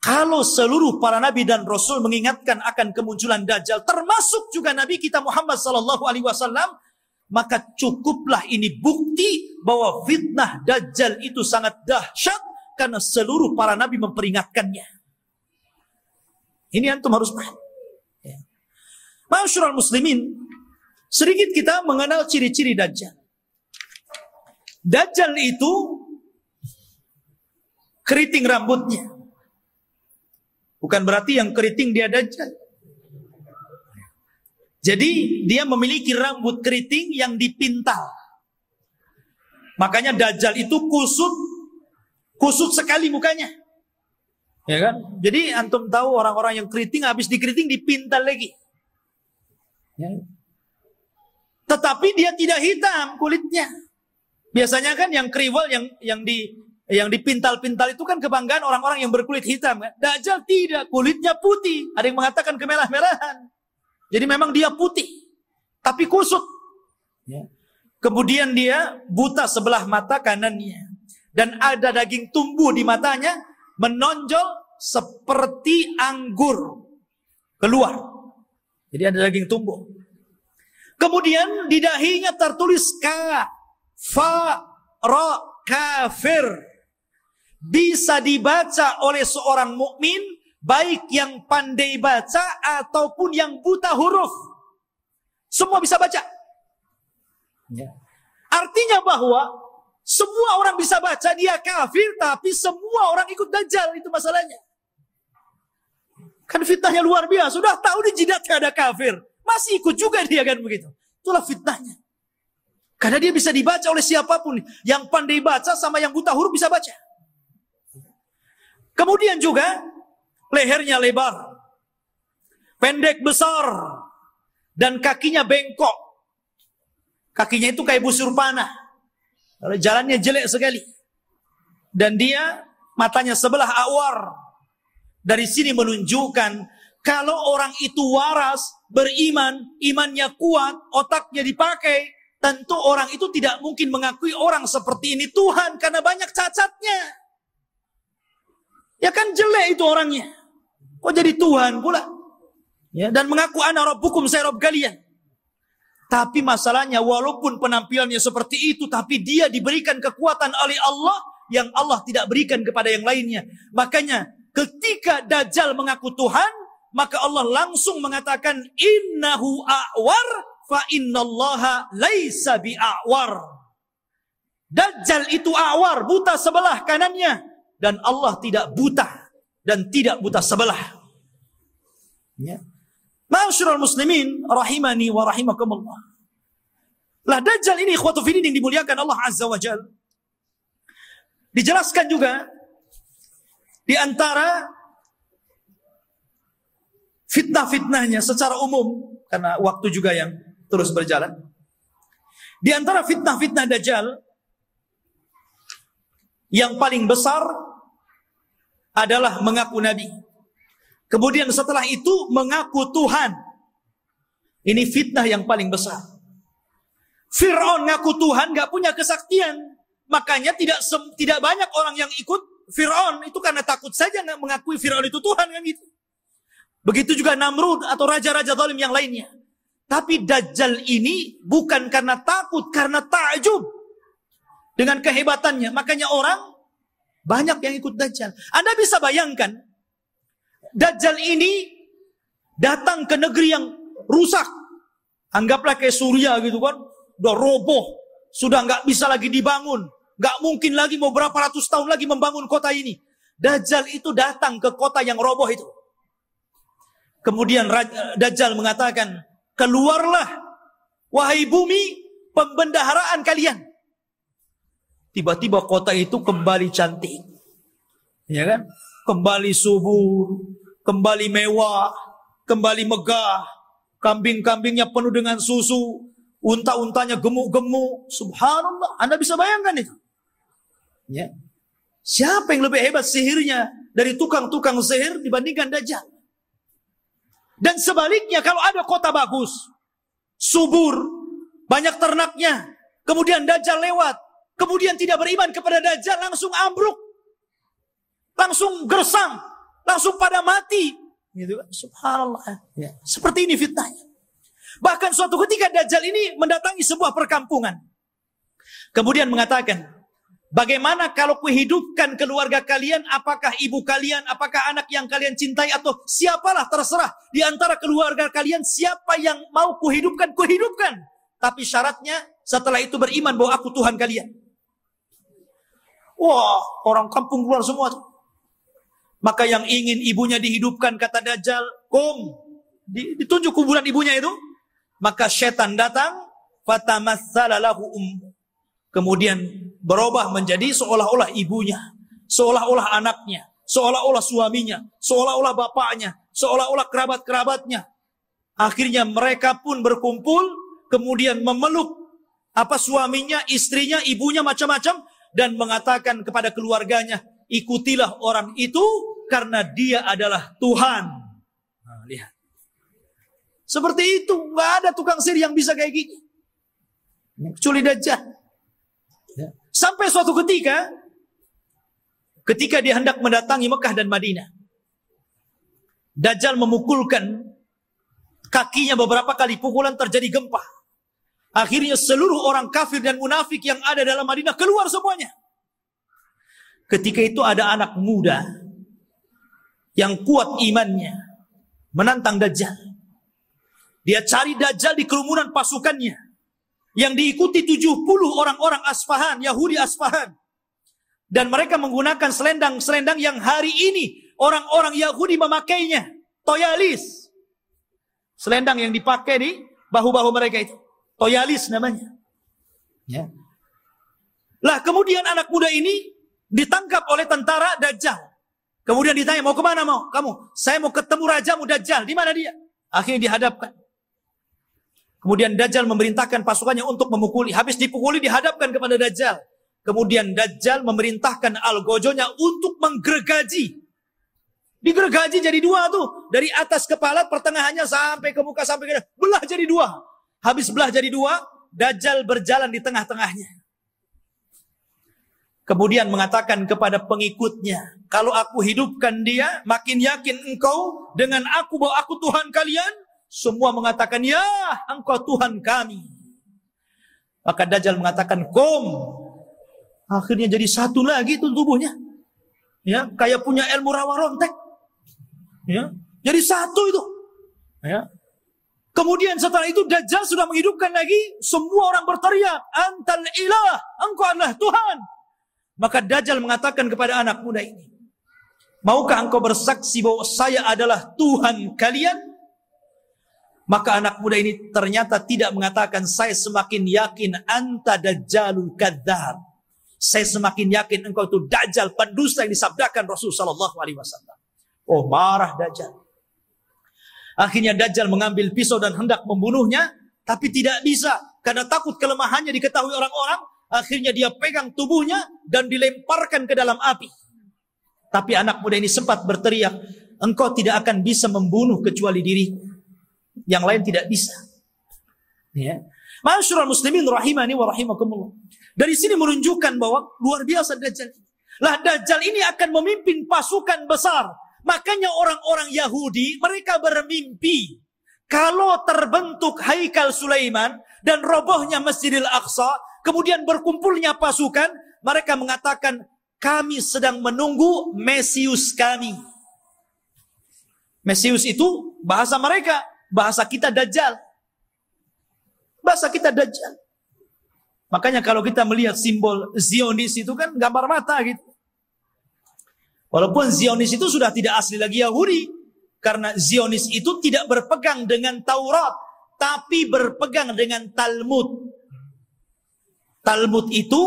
Kalau seluruh para Nabi dan Rasul mengingatkan akan kemunculan Dajjal, termasuk juga Nabi kita Muhammad SAW, maka cukuplah ini bukti bahwa fitnah Dajjal itu sangat dahsyat, karena seluruh para Nabi memperingatkannya. Ini antum harus paham. Ya. Ma'asyiral muslimin, sedikit kita mengenal ciri-ciri Dajjal. Dajjal itu keriting rambutnya. Bukan berarti yang keriting dia Dajjal. Jadi dia memiliki rambut keriting yang dipintal. Makanya Dajjal itu kusut sekali mukanya. Ya kan? Jadi antum tahu orang-orang yang keriting, habis dikeriting dipintal lagi. Ya. Tetapi dia tidak hitam kulitnya. Biasanya kan yang kriwel, yang dipintal-pintal itu kan kebanggaan orang-orang yang berkulit hitam. Kan? Dajjal tidak, kulitnya putih. Ada yang mengatakan kemerah-merahan. Jadi memang dia putih, tapi kusut. Ya. Kemudian dia buta sebelah mata kanannya. Dan ada daging tumbuh di matanya, menonjol seperti anggur keluar. Jadi ada daging tumbuh. Kemudian di dahinya tertulis kafir. Bisa dibaca oleh seorang mukmin, baik yang pandai baca ataupun yang buta huruf. Semua bisa baca. Ya. Artinya bahwa semua orang bisa baca, dia kafir, tapi semua orang ikut Dajjal, itu masalahnya. Kan fitnahnya luar biasa. Sudah tahu di jidatnya ada kafir, masih ikut juga dia, kan begitu. Itulah fitnahnya. Karena dia bisa dibaca oleh siapapun. Yang pandai baca sama yang buta huruf bisa baca. Kemudian juga lehernya lebar, pendek besar, dan kakinya bengkok. Kakinya itu kayak busur panah. Jalannya jelek sekali. Dan dia matanya sebelah awar. Dari sini menunjukkan kalau orang itu waras, beriman, imannya kuat, otaknya dipakai, tentu orang itu tidak mungkin mengakui orang seperti ini Tuhan karena banyak cacatnya. Ya kan jelek itu orangnya. Kok jadi Tuhan pula? Ya, dan mengaku ana rabbukum, saya Rabb kalian. Tapi masalahnya walaupun penampilannya seperti itu, tapi dia diberikan kekuatan oleh Allah yang Allah tidak berikan kepada yang lainnya. Makanya ketika Dajjal mengaku Tuhan, maka Allah langsung mengatakan innahu a'war fa innallaha laisa bi'a'war. Dajjal itu a'war, buta sebelah kanannya, dan Allah tidak buta dan tidak buta sebelah. Ya. Ma'asyiral muslimin rahimani wa rahimakumullah. Lah Dajjal ini ikhwatu fiddin yang dimuliakan Allah Azza wa Jalla. Dijelaskan juga di antara fitnah-fitnahnya secara umum, karena waktu juga yang terus berjalan. Di antara fitnah-fitnah Dajjal yang paling besar adalah mengaku nabi. Kemudian setelah itu mengaku Tuhan. Ini fitnah yang paling besar. Fir'aun ngaku Tuhan, gak punya kesaktian. Makanya tidak banyak orang yang ikut Fir'aun. Itu karena takut saja gak mengakui Fir'aun itu Tuhan, kan gitu. Begitu juga Namrud atau raja-raja zalim yang lainnya. Tapi Dajjal ini bukan karena takut, karena ta'jub dengan kehebatannya. Makanya orang banyak yang ikut Dajjal. Anda bisa bayangkan, Dajjal ini datang ke negeri yang rusak. Anggaplah kayak Suriah gitu kan. Udah roboh. Sudah nggak bisa lagi dibangun. Nggak mungkin lagi mau berapa ratus tahun lagi membangun kota ini. Dajjal itu datang ke kota yang roboh itu. Kemudian Dajjal mengatakan, keluarlah wahai bumi pembendaharaan kalian. Tiba-tiba kota itu kembali cantik. Ya kan? Kembali subur, kembali mewah, kembali megah. Kambing-kambingnya penuh dengan susu, unta-untanya gemuk-gemuk. Subhanallah, Anda bisa bayangkan itu. Ya. Siapa yang lebih hebat sihirnya dari tukang-tukang sihir dibandingkan Dajjal? Dan sebaliknya, kalau ada kota bagus, subur, banyak ternaknya, kemudian Dajjal lewat, kemudian tidak beriman kepada Dajjal, langsung ambruk, langsung gersang, langsung pada mati. Gitu kan? Subhanallah. Ya. Seperti ini fitnahnya. Bahkan suatu ketika Dajjal ini mendatangi sebuah perkampungan. Kemudian mengatakan, bagaimana kalau kuhidupkan keluarga kalian, apakah ibu kalian, apakah anak yang kalian cintai, atau siapalah terserah. Di antara keluarga kalian, siapa yang mau kuhidupkan, kuhidupkan. Tapi syaratnya, setelah itu beriman bahwa aku Tuhan kalian. Wah, orang kampung keluar semua tuh. Maka yang ingin ibunya dihidupkan, kata Dajjal, ditunjuk kuburan ibunya itu. Maka setan datang, fatamassala lahu kemudian berubah menjadi seolah-olah ibunya, seolah-olah anaknya, seolah-olah suaminya, seolah-olah bapaknya, seolah-olah kerabat-kerabatnya. Akhirnya mereka pun berkumpul, kemudian memeluk suaminya, istrinya, ibunya, macam-macam, dan mengatakan kepada keluarganya, ikutilah orang itu karena dia adalah Tuhan. Nah, lihat. Seperti itu, nggak ada tukang sihir yang bisa kayak gini. Kecuali Dajjal. Sampai suatu ketika dia hendak mendatangi Mekah dan Madinah. Dajjal memukulkan kakinya beberapa kali pukulan, terjadi gempa. Akhirnya seluruh orang kafir dan munafik yang ada dalam Madinah keluar semuanya. Ketika itu ada anak muda yang kuat imannya menantang Dajjal. Dia cari Dajjal di kerumunan pasukannya yang diikuti 70 orang-orang Asfahan, Yahudi Asfahan. Dan mereka menggunakan selendang-selendang yang hari ini orang-orang Yahudi memakainya. Toyalis. Selendang yang dipakai di bahu-bahu mereka itu. Toyalis namanya. Ya. Lah kemudian anak muda ini ditangkap oleh tentara Dajjal. Kemudian ditanya, mau kemana mau kamu? Saya mau ketemu rajamu Dajjal. Di mana dia? Akhirnya dihadapkan. Kemudian Dajjal memerintahkan pasukannya untuk memukuli. Habis dipukuli dihadapkan kepada Dajjal. Kemudian Dajjal memerintahkan algojonya untuk menggergaji. Digergaji jadi dua tuh. Dari atas kepala pertengahannya sampai ke muka sampai ke belah jadi dua. Habis belah jadi dua, Dajjal berjalan di tengah-tengahnya. Kemudian mengatakan kepada pengikutnya, kalau aku hidupkan dia, makin yakin engkau dengan aku bahwa aku Tuhan kalian. Semua mengatakan, ya engkau Tuhan kami. Maka Dajjal mengatakan, kom. Akhirnya jadi satu lagi tuh tubuhnya. Ya, kayak punya ilmu rawa rontek. Ya, jadi satu itu. Ya. Kemudian setelah itu Dajjal sudah menghidupkan lagi, semua orang berteriak, antal ilah, engkau adalah Tuhan. Maka Dajjal mengatakan kepada anak muda ini, maukah engkau bersaksi bahwa saya adalah Tuhan kalian? Maka anak muda ini ternyata tidak mengatakan, saya semakin yakin anta Dajjalul kadzdzab. Saya semakin yakin engkau itu Dajjal, pendusta yang disabdakan Rasul sallallahu alaihi wasallam. Oh, marah Dajjal. Akhirnya Dajjal mengambil pisau dan hendak membunuhnya, tapi tidak bisa karena takut kelemahannya diketahui orang-orang. Akhirnya dia pegang tubuhnya dan dilemparkan ke dalam api. Tapi anak muda ini sempat berteriak, engkau tidak akan bisa membunuh kecuali diriku. Yang lain tidak bisa. Ya. Ma'asyiral muslimin rahimani wa rahimakumullah. Dari sini menunjukkan bahwa luar biasa Dajjal. Lah Dajjal ini akan memimpin pasukan besar. Makanya orang-orang Yahudi mereka bermimpi kalau terbentuk Haikal Sulaiman dan robohnya Masjidil Aqsa, kemudian berkumpulnya pasukan, mereka mengatakan, kami sedang menunggu Mesius kami. Mesius itu bahasa mereka, bahasa kita Dajjal. Bahasa kita Dajjal. Makanya kalau kita melihat simbol Zionis itu kan gambar mata gitu. Walaupun Zionis itu sudah tidak asli lagi Yahudi. Karena Zionis itu tidak berpegang dengan Taurat, tapi berpegang dengan Talmud. Talmud itu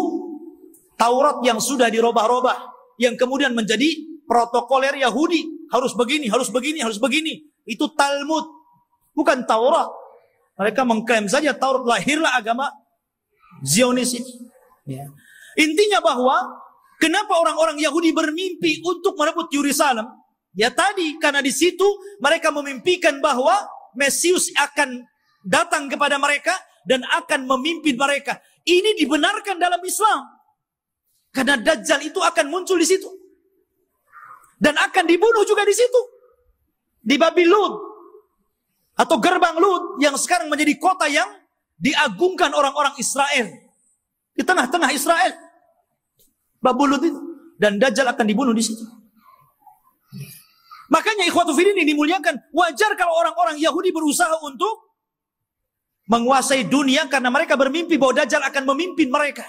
Taurat yang sudah dirobah-robah, yang kemudian menjadi protokoler Yahudi. Harus begini, harus begini, harus begini. Itu Talmud, bukan Taurat. Mereka mengklaim saja Taurat, lahirlah agama Zionis ini. Ya. Intinya bahwa kenapa orang-orang Yahudi bermimpi untuk merebut Yerusalem? Ya tadi, karena di situ mereka memimpikan bahwa Mesius akan datang kepada mereka dan akan memimpin mereka. Ini dibenarkan dalam Islam. Karena Dajjal itu akan muncul di situ. Dan akan dibunuh juga di situ. Di Babil Lud. Atau gerbang Lud yang sekarang menjadi kota yang diagungkan orang-orang Israel. Di tengah-tengah Israel. Babil Lud itu. Dan Dajjal akan dibunuh di situ. Makanya ikhwatu fillah ini dimuliakan. Wajar kalau orang-orang Yahudi berusaha untuk menguasai dunia karena mereka bermimpi bahwa Dajjal akan memimpin mereka.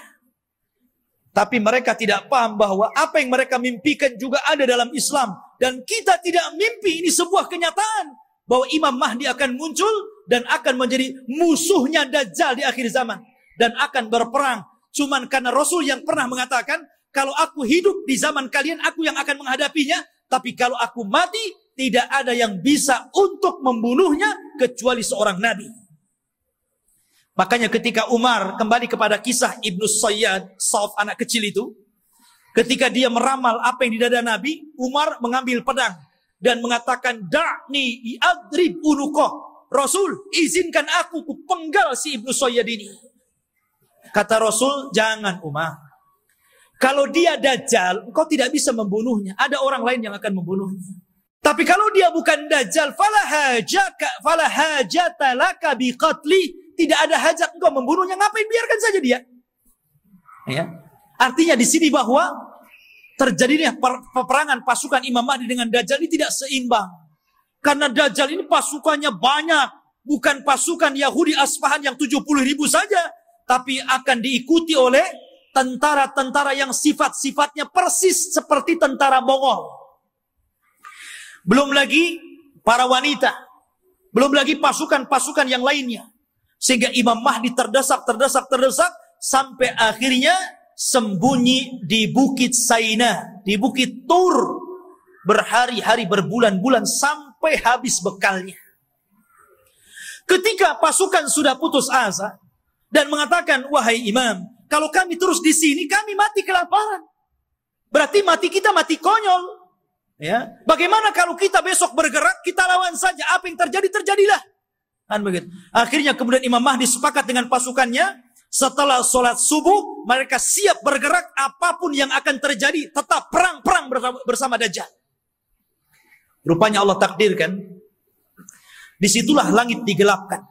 Tapi mereka tidak paham bahwa apa yang mereka mimpikan juga ada dalam Islam. Dan kita tidak mimpi, ini sebuah kenyataan. Bahwa Imam Mahdi akan muncul dan akan menjadi musuhnya Dajjal di akhir zaman. Dan akan berperang. Cuman karena Rasul yang pernah mengatakan, kalau aku hidup di zaman kalian, aku yang akan menghadapinya. Tapi kalau aku mati, tidak ada yang bisa untuk membunuhnya kecuali seorang nabi. Makanya ketika Umar kembali kepada kisah Ibnu Sayyad, Sauf anak kecil itu, ketika dia meramal apa yang di dada Nabi, Umar mengambil pedang dan mengatakan, da'ni i'adrib unuqah. Rasul, izinkan aku penggal si Ibnu Sayyad ini. Kata Rasul, jangan Umar. Kalau dia Dajjal, engkau tidak bisa membunuhnya. Ada orang lain yang akan membunuhnya. Tapi kalau dia bukan Dajjal, fala hajata laka biqatli, tidak ada hajat engkau membunuhnya, ngapain, biarkan saja dia. Ya. Artinya di sini bahwa terjadinya peperangan pasukan Imam Mahdi dengan Dajjal ini tidak seimbang. Karena Dajjal ini pasukannya banyak, bukan pasukan Yahudi Asfahan yang 70.000 saja, tapi akan diikuti oleh tentara-tentara yang sifat-sifatnya persis seperti tentara Mongol. Belum lagi para wanita, belum lagi pasukan-pasukan yang lainnya. Sehingga Imam Mahdi terdesak sampai akhirnya sembunyi di Bukit Saina, di Bukit Tur, berhari-hari, berbulan-bulan sampai habis bekalnya. Ketika pasukan sudah putus asa dan mengatakan, wahai imam, kalau kami terus di sini kami mati kelaparan. Berarti mati kita mati konyol. Ya, bagaimana kalau kita besok bergerak, kita lawan saja, apa yang terjadi terjadilah. Kan begitu. Akhirnya kemudian Imam Mahdi sepakat dengan pasukannya, setelah sholat subuh mereka siap bergerak, apapun yang akan terjadi tetap perang bersama Dajjal. Rupanya Allah takdirkan, disitulah langit digelapkan.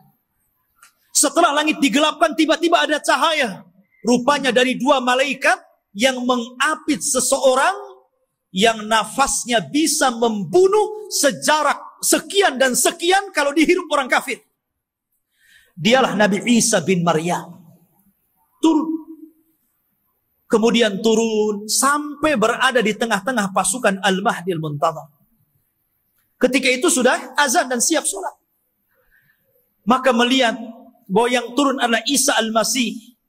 Setelah langit digelapkan, tiba-tiba ada cahaya. Rupanya dari 2 malaikat yang mengapit seseorang yang nafasnya bisa membunuh sejarak sekian dan sekian kalau dihirup orang kafir. Dialah Nabi Isa bin Maryam. Turun. Kemudian turun sampai berada di tengah-tengah pasukan Al-Mahdi Al-Muntadhar. Ketika itu sudah azan dan siap sholat. Maka melihat bahwa yang turun adalah Isa Al-Masih.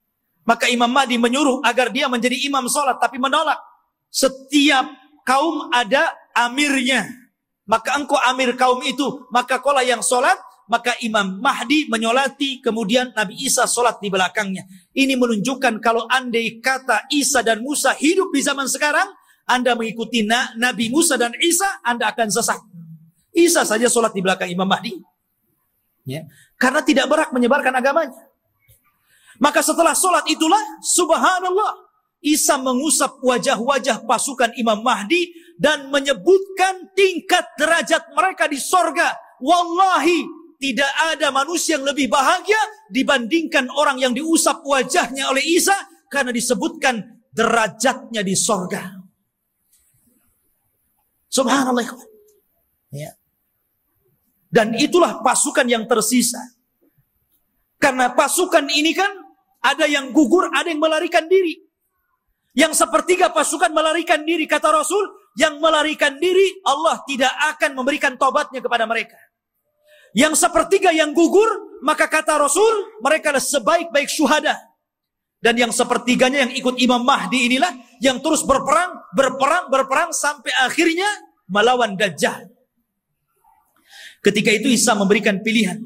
Maka Imam Mahdi menyuruh agar dia menjadi imam sholat, tapi menolak. Setiap kaum ada amirnya. Maka engkau amir kaum itu, maka kaulah yang sholat. Maka Imam Mahdi menyolati, kemudian Nabi Isa sholat di belakangnya. Ini menunjukkan kalau andai kata Isa dan Musa hidup di zaman sekarang, Anda mengikuti Nabi Musa dan Isa, Anda akan sesat. Isa saja sholat di belakang Imam Mahdi. Ya. Karena tidak berhak menyebarkan agamanya. Maka setelah sholat itulah, subhanallah, Isa mengusap wajah-wajah pasukan Imam Mahdi dan menyebutkan tingkat derajat mereka di sorga. Wallahi, tidak ada manusia yang lebih bahagia dibandingkan orang yang diusap wajahnya oleh Isa, karena disebutkan derajatnya di sorga. Subhanallah. Ya. Dan itulah pasukan yang tersisa. Karena pasukan ini kan ada yang gugur, ada yang melarikan diri. Yang sepertiga pasukan melarikan diri, kata Rasul, yang melarikan diri Allah tidak akan memberikan tobatnya kepada mereka. Yang sepertiga yang gugur, maka kata Rasul, mereka adalah sebaik-baik syuhada. Dan yang sepertiganya yang ikut Imam Mahdi inilah yang terus berperang sampai akhirnya melawan Dajjal. Ketika itu Isa memberikan pilihan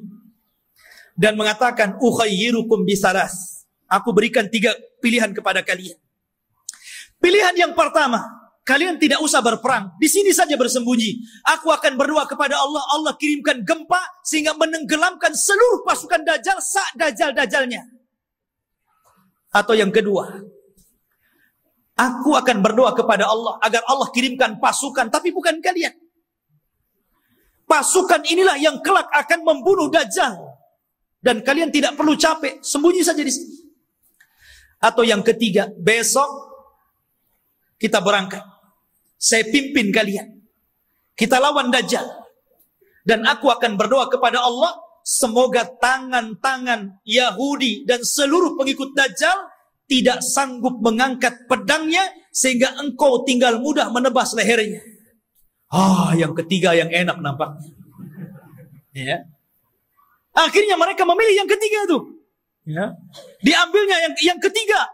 dan mengatakan, ukhayyirukum bisalas. Aku berikan 3 pilihan kepada kalian. Pilihan yang pertama, kalian tidak usah berperang, di sini saja bersembunyi. Aku akan berdoa kepada Allah, Allah kirimkan gempa sehingga menenggelamkan seluruh pasukan Dajjal Dajjal-Dajjalnya. Atau yang kedua, aku akan berdoa kepada Allah agar Allah kirimkan pasukan, tapi bukan kalian. Pasukan inilah yang kelak akan membunuh Dajjal. Dan kalian tidak perlu capek, sembunyi saja di sini. Atau yang ketiga, besok kita berangkat. Saya pimpin kalian. Kita lawan Dajjal. Dan aku akan berdoa kepada Allah, semoga tangan-tangan Yahudi dan seluruh pengikut Dajjal tidak sanggup mengangkat pedangnya, sehingga engkau tinggal mudah menebas lehernya. Yang ketiga yang enak nampaknya. Ya. Akhirnya mereka memilih yang ketiga itu. Ya. Diambilnya yang ketiga.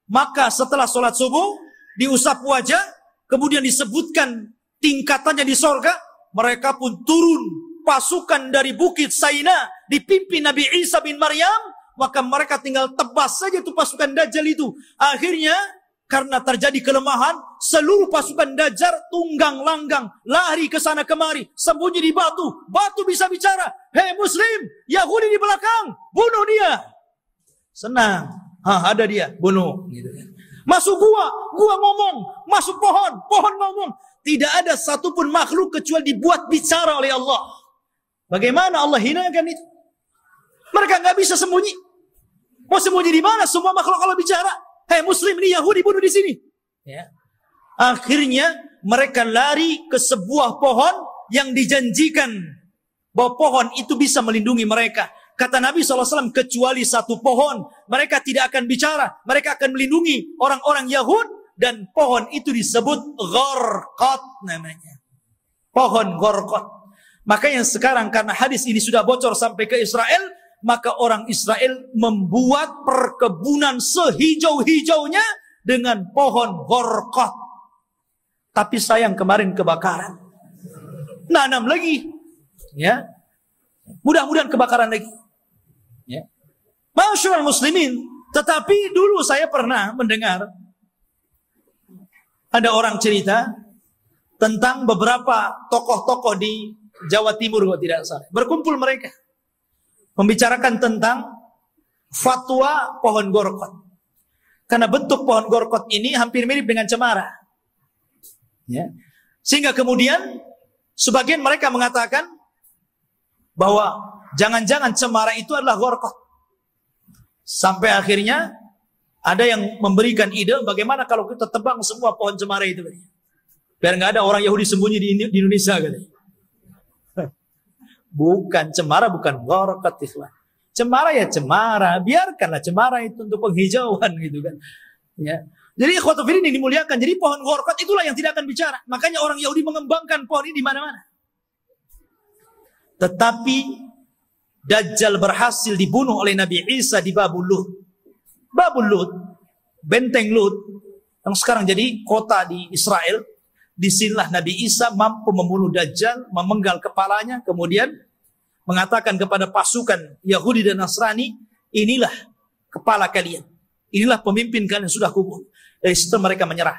Maka setelah sholat subuh, diusap wajah, kemudian disebutkan tingkatannya di sorga, mereka pun turun pasukan dari Bukit Saina dipimpin Nabi Isa bin Maryam, maka mereka tinggal tebas saja itu pasukan Dajjal itu. Akhirnya karena terjadi kelemahan, seluruh pasukan Dajjal tunggang langgang, lari ke sana kemari, sembunyi di batu. Batu bisa bicara, hei Muslim, Yahudi di belakang, bunuh dia. Senang, ada dia, bunuh. Gitu kan. Masuk gua ngomong. Masuk pohon ngomong. tidak ada satupun makhluk kecuali dibuat bicara oleh Allah. Bagaimana Allah hinakan itu? Mereka nggak bisa sembunyi. Mau sembunyi di mana? Semua makhluk Allah bicara. Hei Muslim, ini Yahudi bunuh di sini. Ya. Akhirnya mereka lari ke sebuah pohon yang dijanjikan bahwa pohon itu bisa melindungi mereka. Kata Nabi SAW, kecuali satu pohon, mereka tidak akan bicara. Mereka akan melindungi orang-orang Yahud. Dan pohon itu disebut Gharqad namanya. Pohon Gharqad. Makanya sekarang karena hadis ini sudah bocor sampai ke Israel, maka orang Israel membuat perkebunan sehijau-hijaunya dengan pohon Gharqad. Tapi sayang kemarin kebakaran. Nanam lagi. Ya. Mudah-mudahan kebakaran lagi. Ya. Masyaallah muslimin, tetapi dulu saya pernah mendengar ada orang cerita tentang beberapa tokoh-tokoh di Jawa Timur kalau tidak salah. Berkumpul mereka membicarakan tentang fatwa pohon Gharqad. Karena bentuk pohon Gharqad ini hampir mirip dengan cemara. Ya. Sehingga kemudian sebagian mereka mengatakan bahwa jangan-jangan cemara itu adalah Gharqad. Sampai akhirnya ada yang memberikan ide bagaimana kalau kita tebang semua pohon cemara itu. Biar nggak ada orang Yahudi sembunyi di Indonesia. Bukan cemara, bukan Gharqad. Cemara ya cemara. Biarkanlah cemara itu untuk penghijauan gitu kan. Ya. Jadi ikhwatu fillah ini dimuliakan. Jadi pohon Gharqad itulah yang tidak akan bicara. Makanya orang Yahudi mengembangkan pohon ini di mana-mana. Tetapi Dajjal berhasil dibunuh oleh Nabi Isa di Babul Lut. Babul Lut, benteng Lut, yang sekarang jadi kota di Israel. Disinilah Nabi Isa mampu membunuh Dajjal, memenggal kepalanya, kemudian mengatakan kepada pasukan Yahudi dan Nasrani, inilah kepala kalian, inilah pemimpin kalian yang sudah kubur. Dari situ mereka menyerah.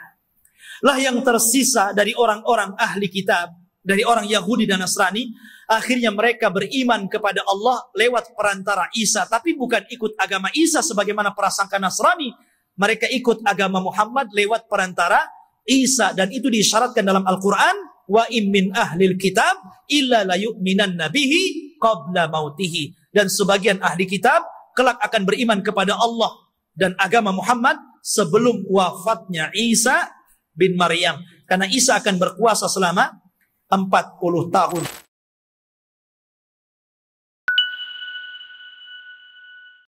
Lah yang tersisa dari orang-orang ahli kitab, dari orang Yahudi dan Nasrani, akhirnya mereka beriman kepada Allah lewat perantara Isa. Tapi bukan ikut agama Isa sebagaimana prasangka Nasrani. Mereka ikut agama Muhammad lewat perantara Isa. Dan itu disyaratkan dalam Al-Quran. Wa immin ahlil kitab illa la yu'minan nabihi qabla mautihi. Dan sebagian ahli kitab kelak akan beriman kepada Allah dan agama Muhammad sebelum wafatnya Isa bin Maryam. Karena Isa akan berkuasa selama 40 tahun.